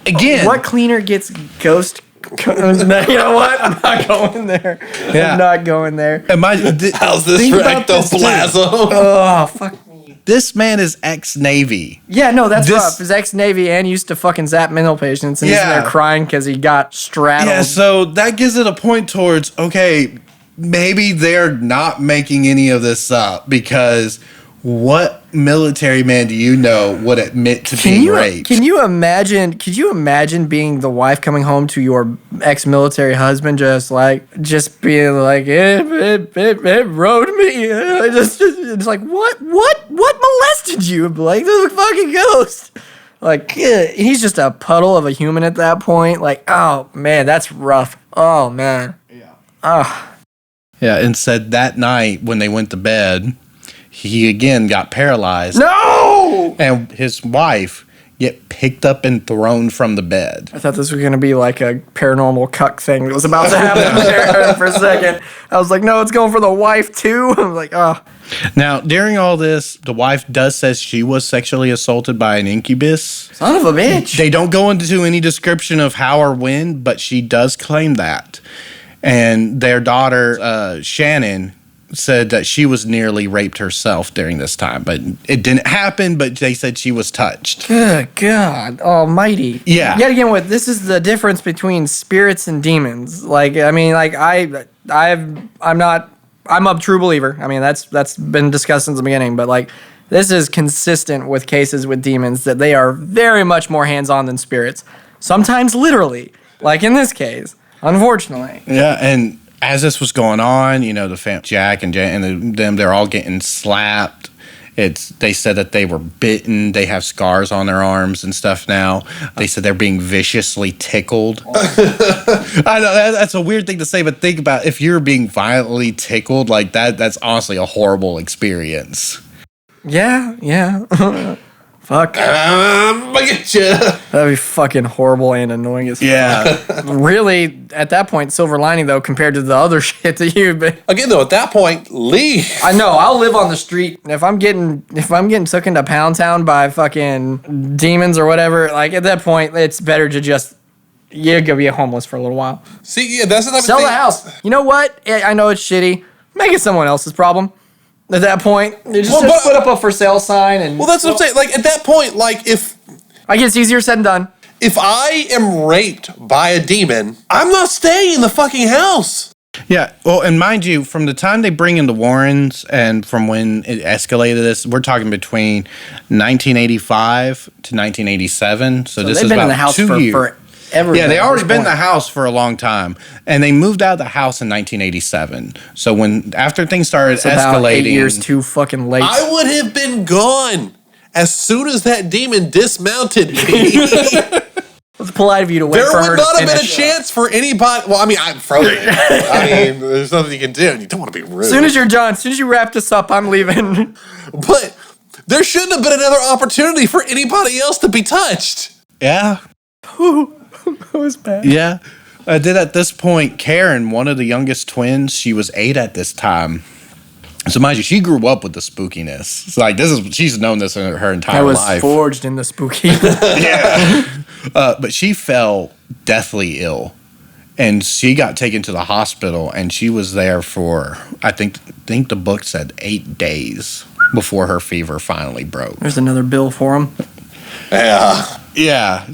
E: again,
C: What cleaner gets ghost... You know what? I'm not going there.
E: Yeah.
C: I'm not going there.
D: How's this
E: think
D: for
E: about this, too.
D: ectoplasm?
C: Oh, fuck me.
E: This man is ex-Navy.
C: Yeah, no, that's rough. He's ex-Navy and used to fucking zap mental patients, and he's in there crying because he got straddled.
E: Yeah, so that gives it a point towards, okay, maybe they're not making any of this up, because what military man do you know would admit to being raped?
C: Could you imagine being the wife coming home to your ex-military husband just being like, it rode me. It's like, what molested you? Like, this is a fucking ghost. Like, he's just a puddle of a human at that point. Like, oh man, that's rough. Oh man. Yeah. Oh.
E: Yeah, and said that night when they went to bed, he again got paralyzed.
C: No!
E: And his wife get picked up and thrown from the bed.
C: I thought this was going to be like a paranormal cuck thing that was about to happen there for a second. I was like, no, it's going for the wife too. I was like, oh.
E: Now, during all this, the wife says she was sexually assaulted by an incubus.
C: Son of a bitch.
E: They don't go into any description of how or when, but she does claim that. And their daughter, Shannon, said that she was nearly raped herself during this time, but it didn't happen, but they said she was touched.
C: Good God almighty.
E: Yeah.
C: Yet again, this is the difference between spirits and demons. Like, I mean, like I'm a true believer. I mean, that's been discussed since the beginning, but like, this is consistent with cases with demons that they are very much more hands-on than spirits. Sometimes literally, like in this case, unfortunately.
E: Yeah, and as this was going on, you know, Jack and them, they're all getting slapped. They said that they were bitten. They have scars on their arms and stuff now. They said they're being viciously tickled. I know that's a weird thing to say, but think about if you're being violently tickled like that. That's honestly a horrible experience.
C: Yeah. Fuck.
D: I get you.
C: That'd be fucking horrible and annoying as fuck.
E: Yeah.
C: Really, at that point, silver lining though, compared to the other shit that you've been.
D: Again, though, at that point, leave.
C: I know. I'll live on the street. If I'm getting took into Pound Town by fucking demons or whatever, like at that point, it's better to just you're gonna be homeless for a little while.
D: See, yeah, that's the type of
C: Sell
D: thing.
C: the house. You know what? I know it's shitty. Make it someone else's problem. At that point, you just put up a for sale sign and.
D: Well, that's what I'm saying. Like at that point, like if
C: I guess it's easier said than done.
D: If I am raped by a demon, I'm not staying in the fucking house.
E: Yeah, well, and mind you, from the time they bring in the Warrens and from when it escalated this, we're talking between 1985 to 1987. So this
C: they've
E: is
C: been
E: about
C: in the house
E: 2 years.
C: Forever.
E: Yeah, they already been in the house for a long time, and they moved out of the house in 1987. So after things started escalating,
C: about 8 years too fucking late.
D: I would have been gone as soon as that demon dismounted me.
C: It's polite of you to wait
D: There
C: for her
D: would
C: to
D: not have been a
C: finish.
D: chance for anybody. Well, I mean, I'm frozen. I mean, there's nothing you can do, and you don't want to be rude.
C: As soon as you're done, as soon as you wrap this up, I'm leaving.
D: But there shouldn't have been another opportunity for anybody else to be touched.
E: Yeah.
C: That was bad.
E: Yeah. Then at this point, Karen, one of the youngest twins, she was 8 at this time. So mind you, she grew up with the spookiness. It's like she's known this in her entire
C: I was
E: life.
C: forged in the spooky.
E: Yeah. But she fell deathly ill. And she got taken to the hospital, and she was there for, I think the book said 8 days before her fever finally broke.
C: There's another bill for him.
D: Yeah.
E: Yeah.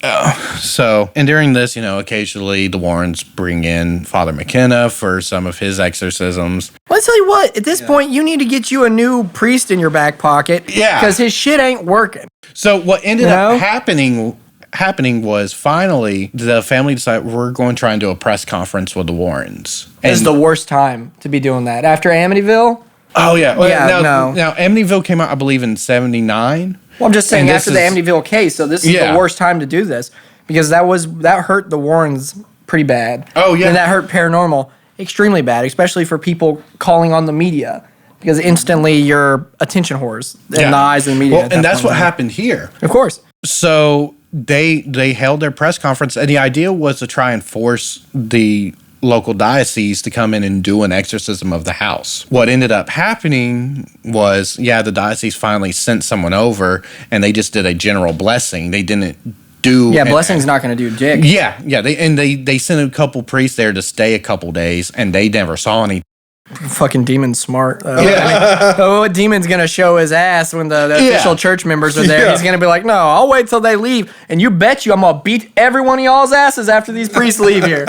E: And during this, occasionally the Warrens bring in Father McKenna for some of his exorcisms.
C: Well, I tell you what, at this point, you need to get you a new priest in your back pocket.
E: Yeah.
C: Because his shit ain't working.
E: So what ended up happening was finally the family decided we're going to try and do a press conference with the Warrens.
C: This is the worst time to be doing that. After Amityville?
E: Oh, yeah.
C: No.
E: Now, Amityville came out, I believe, in 1979.
C: Well, I'm just saying
E: And
C: after the Amityville case, so this is
E: Yeah.
C: the worst time to do this. Because that hurt the Warrens pretty bad.
E: Oh, yeah.
C: And that hurt Paranormal extremely bad, especially for people calling on the media. Because instantly you're attention whores in the eyes of the media.
E: Well, and that's what happened here.
C: Of course.
E: So they held their press conference, and the idea was to try and force the local diocese to come in and do an exorcism of the house. What ended up happening was, the diocese finally sent someone over, and they just did a general blessing. They didn't do...
C: Yeah, blessing's not going to do dick.
E: Yeah. They sent a couple priests there to stay a couple days, and they never saw anything.
C: Fucking demon's smart. What demon's gonna show his ass when the official church members are there?
D: Yeah.
C: He's gonna be like, no, I'll wait till they leave, and you bet you I'm gonna beat every one of y'all's asses after these priests leave here.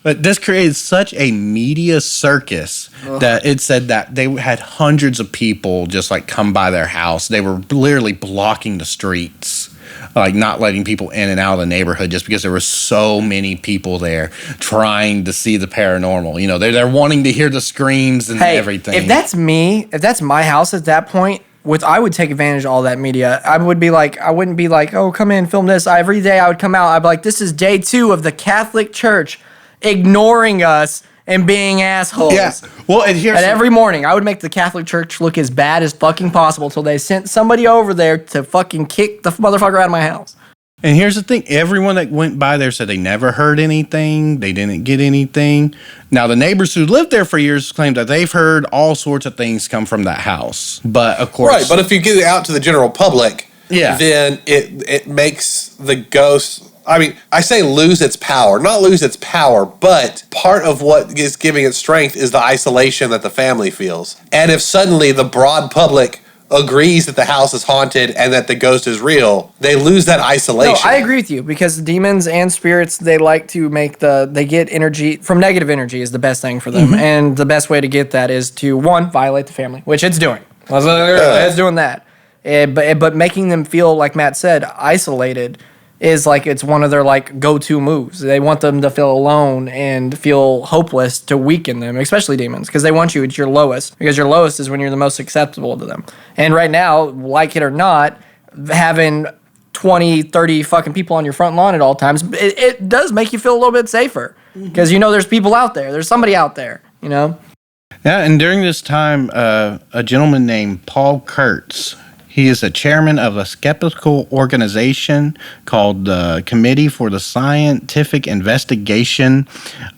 E: But this created such a media circus that it said that they had hundreds of people just like come by their house. They were literally blocking the streets, like not letting people in and out of the neighborhood just because there were so many people there trying to see the paranormal. They're wanting to hear the screams and everything.
C: If that's me, if that's my house at that point, I would take advantage of all that media. I wouldn't be like, oh, come in, film this. Every day I would come out, I'd be like, this is day 2 of the Catholic Church ignoring us and being assholes.
E: Yeah. Well, and
C: every morning, I would make the Catholic Church look as bad as fucking possible till they sent somebody over there to fucking kick the motherfucker out of my house.
E: And here's the thing. Everyone that went by there said they never heard anything. They didn't get anything. Now, the neighbors who lived there for years claimed that they've heard all sorts of things come from that house. But, of course...
D: Right, but if you get it out to the general public,
E: Yeah.
D: then it makes the ghost... I mean, I say lose its power. Not lose its power, but part of what is giving it strength is the isolation that the family feels. And if suddenly the broad public agrees that the house is haunted and that the ghost is real, they lose that isolation.
C: No, I agree with you because demons and spirits, they like to they get energy from negative energy is the best thing for them. And the best way to get that is to, one, violate the family, which it's doing. It's doing that. But making them feel, like Matt said, isolated is like it's one of their like go-to moves. They want them to feel alone and feel hopeless to weaken them, especially demons, because they want you at your lowest, because your lowest is when you're the most acceptable to them. And right now, like it or not, having 20, 30 fucking people on your front lawn at all times, it does make you feel a little bit safer, because there's people out there. There's somebody out there, Yeah,
E: and during this time, a gentleman named Paul Kurtz, he is a chairman of a skeptical organization called the Committee for the Scientific Investigation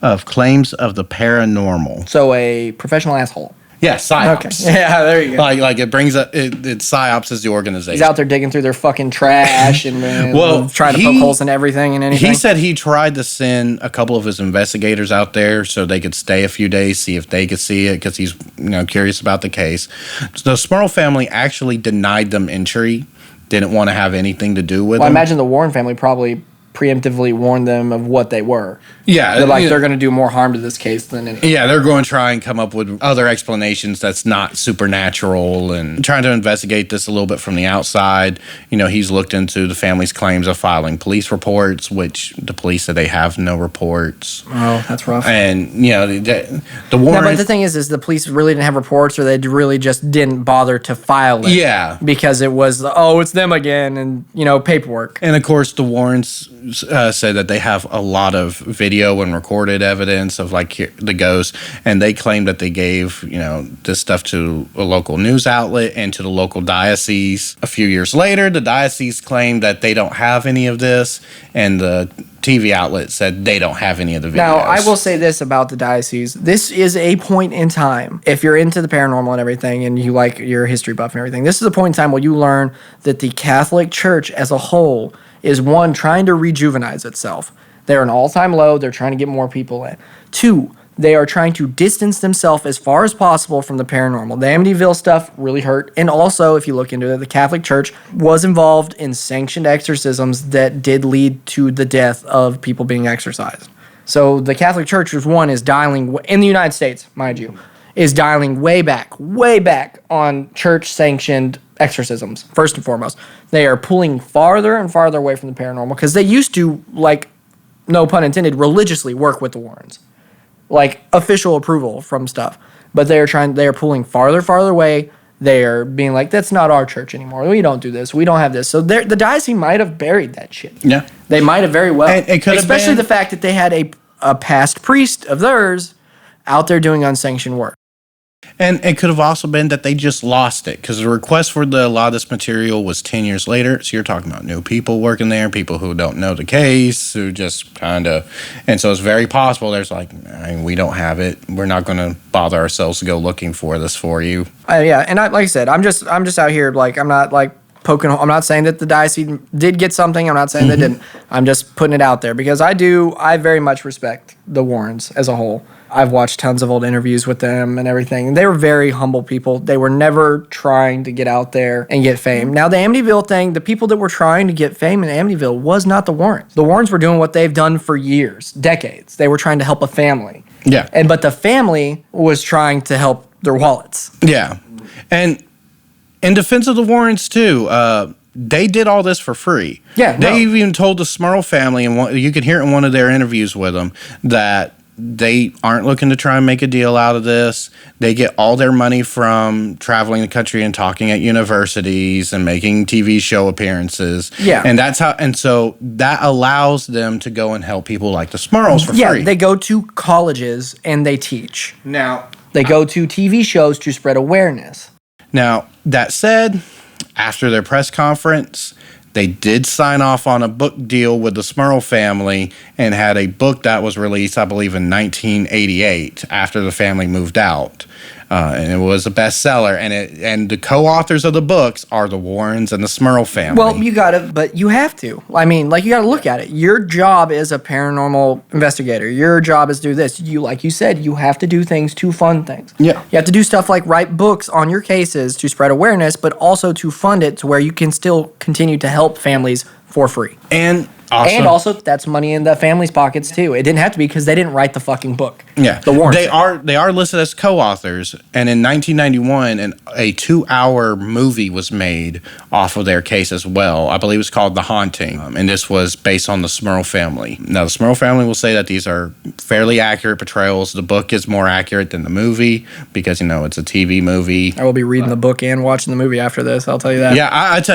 E: of Claims of the Paranormal.
C: So a professional asshole.
E: Yeah, PsyOps.
C: Okay. Yeah, there you go.
E: Like it brings up, it's PsyOps as the organization.
C: He's out there digging through their fucking trash and trying to poke holes in everything and anything.
E: He said he tried to send a couple of his investigators out there so they could stay a few days, see if they could see it, because he's curious about the case. The Smurl family actually denied them entry, didn't want to have anything to do with them.
C: I imagine the Warren family probably preemptively warned them of what they were.
E: Yeah.
C: They're going to do more harm to this case than anything.
E: Yeah, they're going to try and come up with other explanations that's not supernatural and trying to investigate this a little bit from the outside. He's looked into the family's claims of filing police reports, which the police said they have no reports.
C: Oh, that's rough.
E: And, the Warren...
C: No, but the thing is the police really didn't have reports, or they really just didn't bother to file it.
E: Yeah.
C: Because it was, it's them again, and, paperwork.
E: And, of course, the Warrens said that they have a lot of video and recorded evidence of like the ghost, and they claim that they gave this stuff to a local news outlet and to the local diocese. A few years later, the diocese claimed that they don't have any of this, and the TV outlet said they don't have any of the videos.
C: Now, I will say this about the diocese. This is a point in time. If you're into the paranormal and everything, and you like your history buff and everything, this is a point in time where you learn that the Catholic Church as a whole is, one, trying to rejuvenize itself. They're an all-time low. They're trying to get more people in. Two, they are trying to distance themselves as far as possible from the paranormal. The Amityville stuff really hurt. And also, if you look into it, the Catholic Church was involved in sanctioned exorcisms that did lead to the death of people being exorcised. So the Catholic Church, is dialing, in the United States, mind you, is dialing way back on church-sanctioned exorcisms, first and foremost. They are pulling farther and farther away from the paranormal because they used to, no pun intended, religiously work with the Warrens. Official approval from stuff. But they are pulling farther away. They are being like, that's not our church anymore. We don't do this. We don't have this. So the diocese might have buried that shit.
E: Yeah.
C: They might have very well.
E: It could have
C: Especially
E: been
C: the fact that they had a past priest of theirs out there doing unsanctioned work.
E: And it could have also been that they just lost it, because the request for a lot of this material was 10 years later. So you're talking about new people working there, people who don't know the case, who just kind of... And so it's very possible there's we don't have it. We're not going to bother ourselves to go looking for this for you.
C: Yeah, and like I said, I'm just out here, I'm not, poking... I'm not saying that the diocese did get something. I'm not saying they didn't. I'm just putting it out there, because I very much respect the Warrens as a whole. I've watched tons of old interviews with them and everything. They were very humble people. They were never trying to get out there and get fame. Now, the Amityville thing, the people that were trying to get fame in Amityville was not the Warrens. The Warrens were doing what they've done for years, decades. They were trying to help a family.
E: Yeah.
C: But the family was trying to help their wallets.
E: Yeah. And in defense of the Warrens, too, they did all this for free.
C: Yeah.
E: They even told the Smurl family, and you could hear it in one of their interviews with them, that they aren't looking to try and make a deal out of this. They get all their money from traveling the country and talking at universities and making TV show appearances.
C: Yeah.
E: And so that allows them to go and help people like the Smurls for free.
C: Yeah, they go to colleges and they teach.
E: Now,
C: They go to TV shows to spread awareness.
E: Now, that said, after their press conference, they did sign off on a book deal with the Smurl family and had a book that was released, I believe, in 1988 after the family moved out. And it was a bestseller. And the co-authors of the books are the Warrens and the Smurl family.
C: Well, you have to. I mean, you got to look at it. Your job is a paranormal investigator. Your job is to do this. Like you said, you have to do things to fund things.
E: Yeah.
C: You have to do stuff like write books on your cases to spread awareness, but also to fund it to where you can still continue to help families for free.
E: And
C: also, that's money in the family's pockets too. It didn't have to be because they didn't write the fucking book.
E: Yeah,
C: the Warrens.
E: They are listed as co-authors, and in 1991, a 2-hour movie was made off of their case as well. I believe it's called The Haunting, and this was based on the Smurl family. Now, the Smurl family will say that these are fairly accurate portrayals. The book is more accurate than the movie because it's a TV movie.
C: I will be reading the book and watching the movie after this. I'll tell you that.
E: Yeah,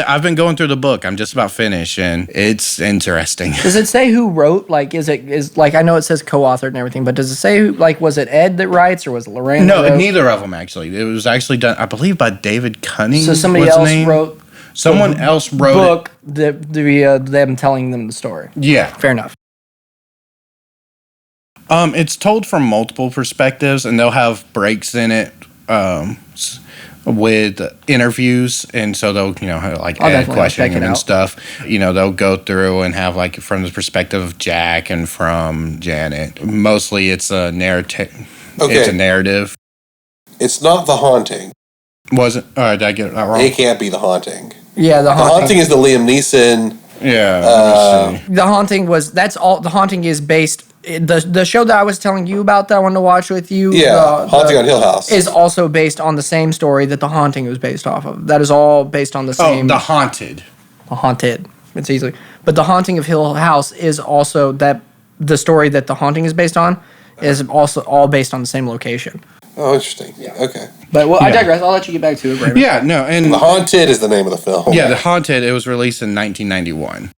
E: I've been going through the book. I'm just about finished, and it's interesting.
C: Does it say who wrote? I know it says co-authored and everything, but does it say who? Was it Ed that writes or was it Lorraine?
E: No, neither of them actually. It was actually done, I believe, by David Cunning.
C: So somebody else wrote.
E: Someone else wrote
C: book. Them telling them the story.
E: Yeah,
C: fair enough.
E: It's told from multiple perspectives, and they'll have breaks in it. With interviews, and so they'll add questioning them and stuff. They'll go through and have from the perspective of Jack and from Janet. Mostly, it's a narrative.
D: Okay.
E: It's a narrative.
D: It's not The Haunting.
E: Was it? All right, did I get that wrong?
D: It can't be The Haunting.
C: Yeah, The
D: Haunting is the Liam Neeson.
E: Yeah.
C: The Haunting was. That's all. The Haunting is based. The show that I was telling you about that I wanted to watch with you.
D: Yeah, Haunting on Hill House
C: is also based on the same story that The Haunting was based off of. That is all based on the same.
E: Oh, The Haunted.
C: The Haunted. It's easily. But The Haunting of Hill House is also that the story that The Haunting is based on is also all based on the same location.
D: Oh, interesting. Yeah. Okay.
C: But I digress. I'll let you get back to it, Raven.
E: Yeah, no, and
D: The Haunted is the name of the film.
E: Yeah, The Haunted. It was released in 1991.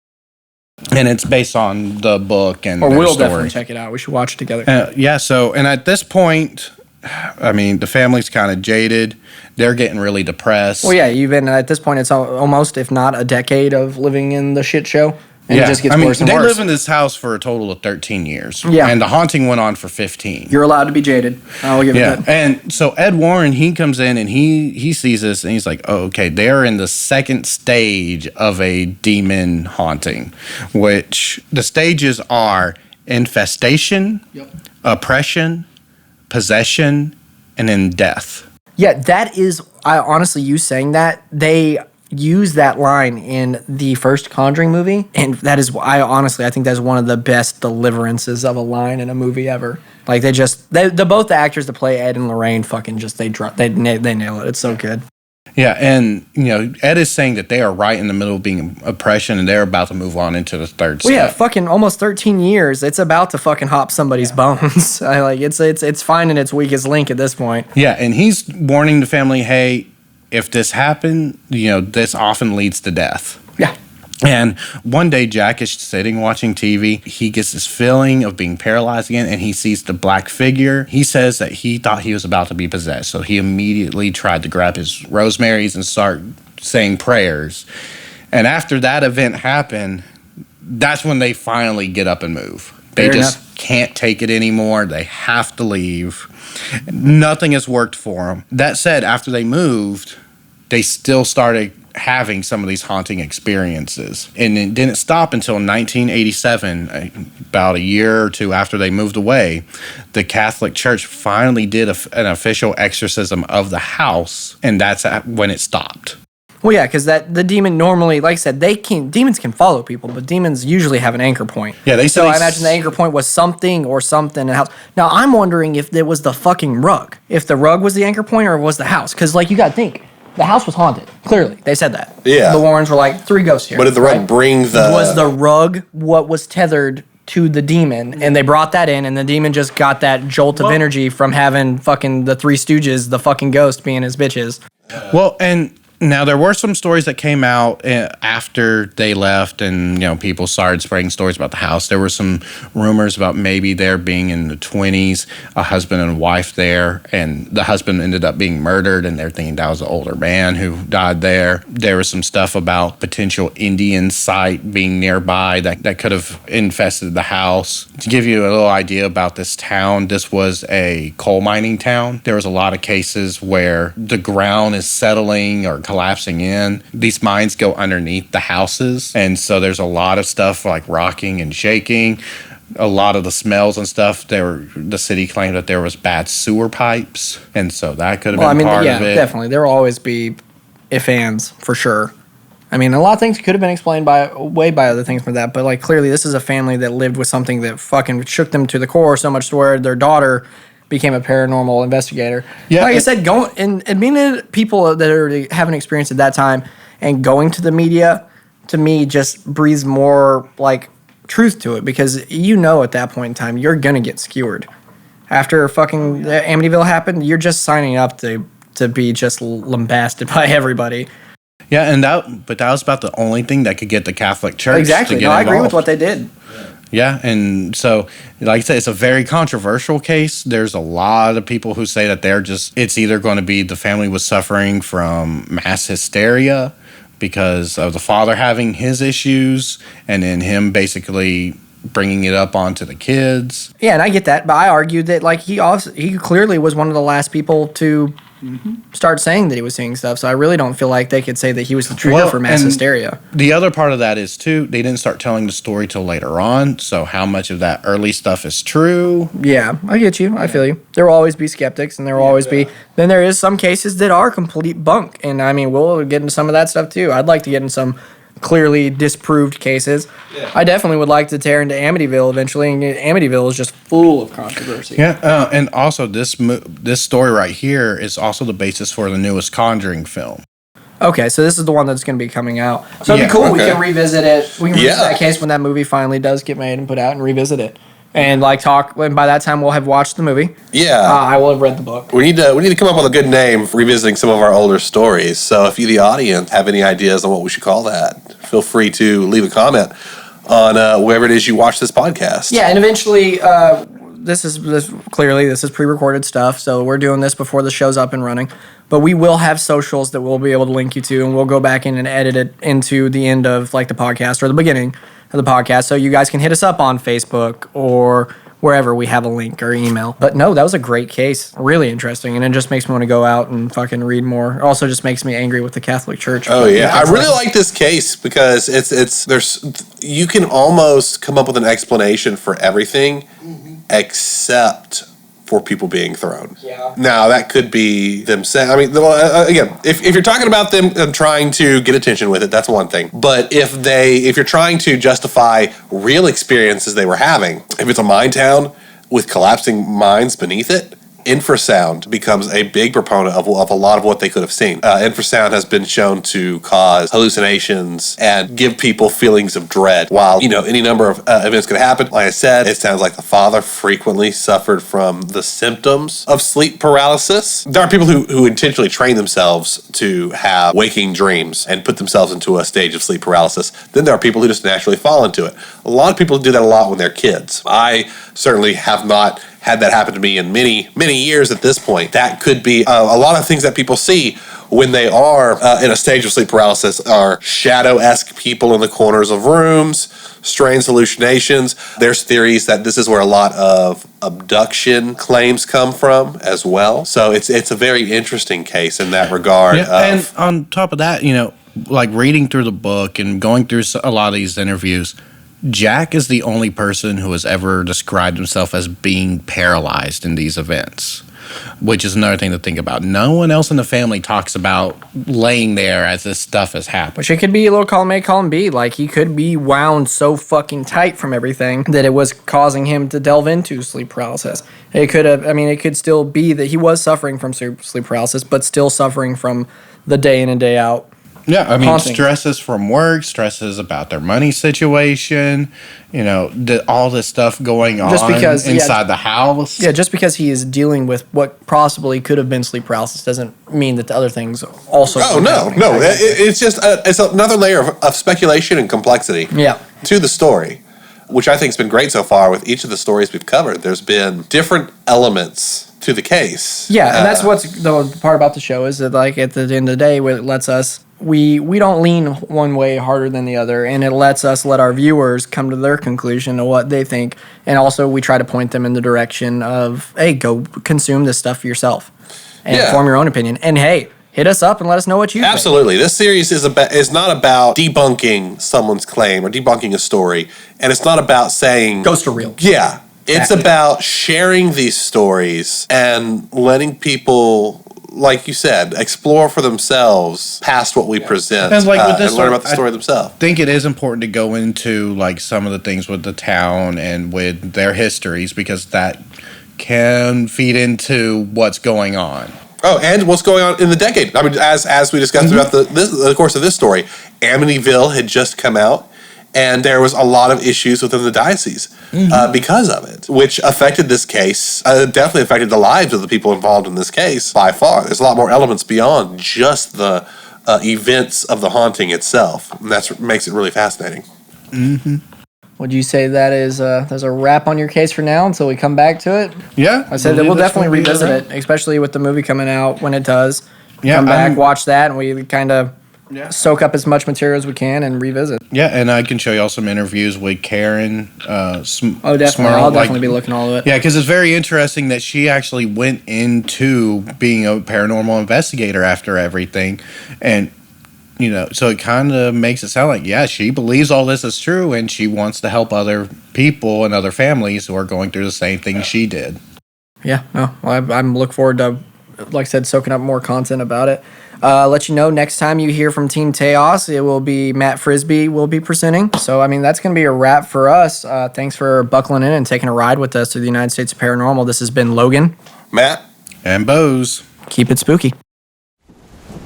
E: And it's based on the book and
C: Or
E: their
C: we'll
E: story.
C: definitely check it out. We should watch it together.
E: So, and at this point, I mean, the family's kind of jaded. They're getting really depressed.
C: Well, yeah, even at this point, it's almost, if not a decade of living in the shit show. And it just gets worse and worse.
E: They live in this house for a total of 13 years.
C: Yeah.
E: And the haunting went on for 15.
C: You're allowed to be jaded. I'll give it that.
E: And so Ed Warren, he comes in and he sees this and he's like, oh, okay, they're in the second stage of a demon haunting, which the stages are infestation, oppression, possession, and then death.
C: Yeah, that is, I honestly, you saying that, they use that line in the first Conjuring movie, and that is, I think that's one of the best deliverances of a line in a movie ever. Like, both the actors that play Ed and Lorraine fucking just, they nail it. It's so good.
E: Yeah, and, Ed is saying that they are right in the middle of being oppression, and they're about to move on into the third step.
C: Well, yeah, fucking almost 13 years. It's about to fucking hop somebody's bones. It's finding its weakest link at this point.
E: Yeah, and he's warning the family, hey, if this happened, this often leads to death.
C: Yeah.
E: And one day, Jack is sitting watching TV. He gets this feeling of being paralyzed again, and he sees the black figure. He says that he thought he was about to be possessed, so he immediately tried to grab his rosemaries and start saying prayers. And after that event happened, that's when they finally get up and move. They just can't take it anymore. They have to leave. Nothing has worked for them. That said, after they moved, they still started having some of these haunting experiences. And it didn't stop until 1987, about a year or two after they moved away. The Catholic Church finally did an official exorcism of the house, and that's when it stopped.
C: Well, yeah, because the demon normally, like I said, demons can follow people, but demons usually have an anchor point.
E: Yeah,
C: I imagine the anchor point was something in the house. Now, I'm wondering if there was the fucking rug. If the rug was the anchor point or was the house. Because, you got to think, the house was haunted. Clearly, they said that.
D: Yeah.
C: The Warrens were like, 3 ghosts here.
D: But did the rug bring the...
C: Was the rug what was tethered to the demon? And they brought that in, and the demon just got that jolt of energy from having fucking the 3 Stooges, the fucking ghost being his bitches.
E: Well, and... Now, there were some stories that came out after they left and, people started spreading stories about the house. There were some rumors about maybe there being in the 20s, a husband and wife there, and the husband ended up being murdered, and they're thinking that was an older man who died there. There was some stuff about potential Indian site being nearby that could have infested the house. To give you a little idea about this town, this was a coal mining town. There was a lot of cases where the ground is settling or collapsing in. These mines go underneath the houses, and so there's a lot of stuff like rocking and shaking. A lot of the smells and stuff, the city claimed that there was bad sewer pipes, and so that could have been part of it.
C: Yeah, definitely. There will always be if ands, for sure. I mean, a lot of things could have been explained by other things from that, but clearly this is a family that lived with something that fucking shook them to the core so much to where their daughter became a paranormal investigator. Yeah, like I said, meeting people that are having experience at that time and going to the media, to me, just breathes more truth to it, because at that point in time you're gonna get skewered. After fucking Amityville happened, you're just signing up to be just lambasted by everybody.
E: Yeah, but that was about the only thing that could get the Catholic Church
C: exactly.
E: to get
C: involved. I agree with
E: involved.
C: what they did.
E: Yeah, and so, like I said, it's a very controversial case. There's a lot of people who say that it's either going to be the family was suffering from mass hysteria because of the father having his issues, and then him basically bringing it up onto the kids.
C: Yeah, and I get that, but I argue that he clearly was one of the last people to start saying that he was seeing stuff, so I really don't feel like they could say that he was the trigger for mass hysteria.
E: The other part of that is, too, they didn't start telling the story till later on, so how much of that early stuff is true?
C: Yeah, I get you. I feel you. There will always be skeptics, and there will always be... Then there is some cases that are complete bunk, and I mean, we'll get into some of that stuff, too. I'd like to get in some clearly disproved cases. Yeah. I definitely would like to tear into Amityville eventually, and Amityville is just full of controversy.
E: Yeah, and also this story right here is also the basis for the newest Conjuring film.
C: Okay, so this is the one that's going to be coming out. So it'd be cool. Okay. We can revisit it. We can revisit that case when that movie finally does get made and put out, and revisit it. And talk. And by that time, we'll have watched the movie.
D: Yeah,
C: I will have read the book.
D: We need to come up with a good name for revisiting some of our older stories. So if you, the audience, have any ideas on what we should call that, feel free to leave a comment on wherever it is you watch this podcast.
C: Yeah, and eventually, this is pre-recorded stuff, so we're doing this before the show's up and running. But we will have socials that we'll be able to link you to, and we'll go back in and edit it into the end of like the podcast or the beginning of the podcast, so you guys can hit us up on Facebook or wherever we have a link or email. But no, that was a great case. Really interesting. And it just makes me want to go out and fucking read more. It also just makes me angry with the Catholic Church.
D: Oh, yeah. I really like this case because you can almost come up with an explanation for everything except for people being thrown.
C: Yeah.
D: Now, that could be them saying, I mean, again, if you're talking about them trying to get attention with it, that's one thing. But if you're trying to justify real experiences they were having, if it's a mine town with collapsing mines beneath it, infrasound becomes a big proponent of a lot of what they could have seen. Infrasound has been shown to cause hallucinations and give people feelings of dread. While, any number of events could happen, like I said, it sounds like the father frequently suffered from the symptoms of sleep paralysis. There are people who intentionally train themselves to have waking dreams and put themselves into a stage of sleep paralysis. Then there are people who just naturally fall into it. A lot of people do that a lot when they're kids. I certainly have not had that happen to me in many, many years at this point. That could be a lot of things that people see when they are in a stage of sleep paralysis are shadow-esque people in the corners of rooms, strange hallucinations. There's theories that this is where a lot of abduction claims come from as well. So it's a very interesting case in that regard.
E: Yeah, and on top of that, like reading through the book and going through a lot of these interviews, Jack is the only person who has ever described himself as being paralyzed in these events, which is another thing to think about. No one else in the family talks about laying there as this stuff has happened.
C: Which it could be a little column A, column B. Like, he could be wound so fucking tight from everything that it was causing him to delve into sleep paralysis. It could still be that he was suffering from sleep paralysis, but still suffering from the day in and day out.
E: Yeah, I mean,
C: haunting.
E: Stresses from work, stresses about their money situation, all this stuff going on inside the house.
C: Yeah, just because he is dealing with what possibly could have been sleep paralysis doesn't mean that the other things also...
D: Oh, no. It's just it's another layer of speculation and complexity to the story, which I think has been great so far with each of the stories we've covered. There's been different elements to the case.
C: Yeah, and that's what's the part about the show is that, like, at the end of the day, it lets us... We don't lean one way harder than the other, and it lets us let our viewers come to their conclusion of what they think, and also we try to point them in the direction of, hey, go consume this stuff for yourself and form your own opinion. And hey, hit us up and let us know what you think.
D: Absolutely. This series is not about debunking someone's claim or debunking a story, and it's not about saying...
C: Ghosts are real.
D: Yeah. It's about sharing these stories and letting people... like you said, explore for themselves past what we present
E: and like with this
D: and learn about the story themselves.
E: I think it is important to go into like some of the things with the town and with their histories because that can feed into what's going on.
D: Oh, and what's going on in the decade. I mean, as we discussed about the course of this story, Amityville had just come out. And there was a lot of issues within the diocese because of it, which affected this case, definitely affected the lives of the people involved in this case by far. There's a lot more elements beyond just the events of the haunting itself. And that's what makes it really fascinating.
E: Mm-hmm.
C: Would you say that is there's a wrap on your case for now until we come back to it?
E: Yeah.
C: I said that we'll definitely revisit it, especially with the movie coming out when it does.
E: Yeah,
C: come back, watch that, and we kind of... soak up as much material as we can and revisit.
E: Yeah, and I can show y'all some interviews with Karen.
C: Definitely. I'll definitely be looking all of it.
E: Yeah, because it's very interesting that she actually went into being a paranormal investigator after everything. And, so it kind of makes it sound like, she believes all this is true and she wants to help other people and other families who are going through the same thing she did.
C: Yeah, no, I'm looking forward to, like I said, soaking up more content about it. Let you know, next time you hear from Team Tejas, it will be Matt Frisby will be presenting. So, that's going to be a wrap for us. Thanks for buckling in and taking a ride with us to the United States of Paranormal. This has been Logan,
D: Matt,
E: and Boze.
C: Keep it spooky.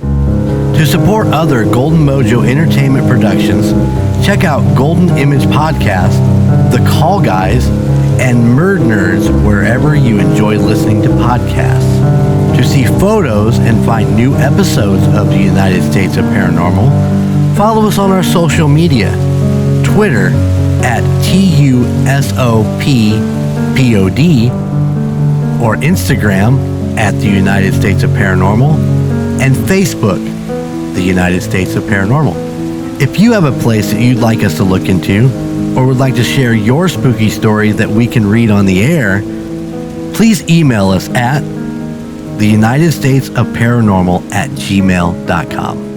F: To support other Golden Mojo Entertainment productions, check out Golden Image Podcast, The Call Guys, and Murd Nerds wherever you enjoy listening to podcasts. To see photos and find new episodes of the United States of Paranormal, follow us on our social media, Twitter, at TUSOPPOD, or Instagram at the United States of Paranormal, and Facebook, the United States of Paranormal. If you have a place that you'd like us to look into, or would like to share your spooky story that we can read on the air, please email us at the United States of Paranormal at gmail.com.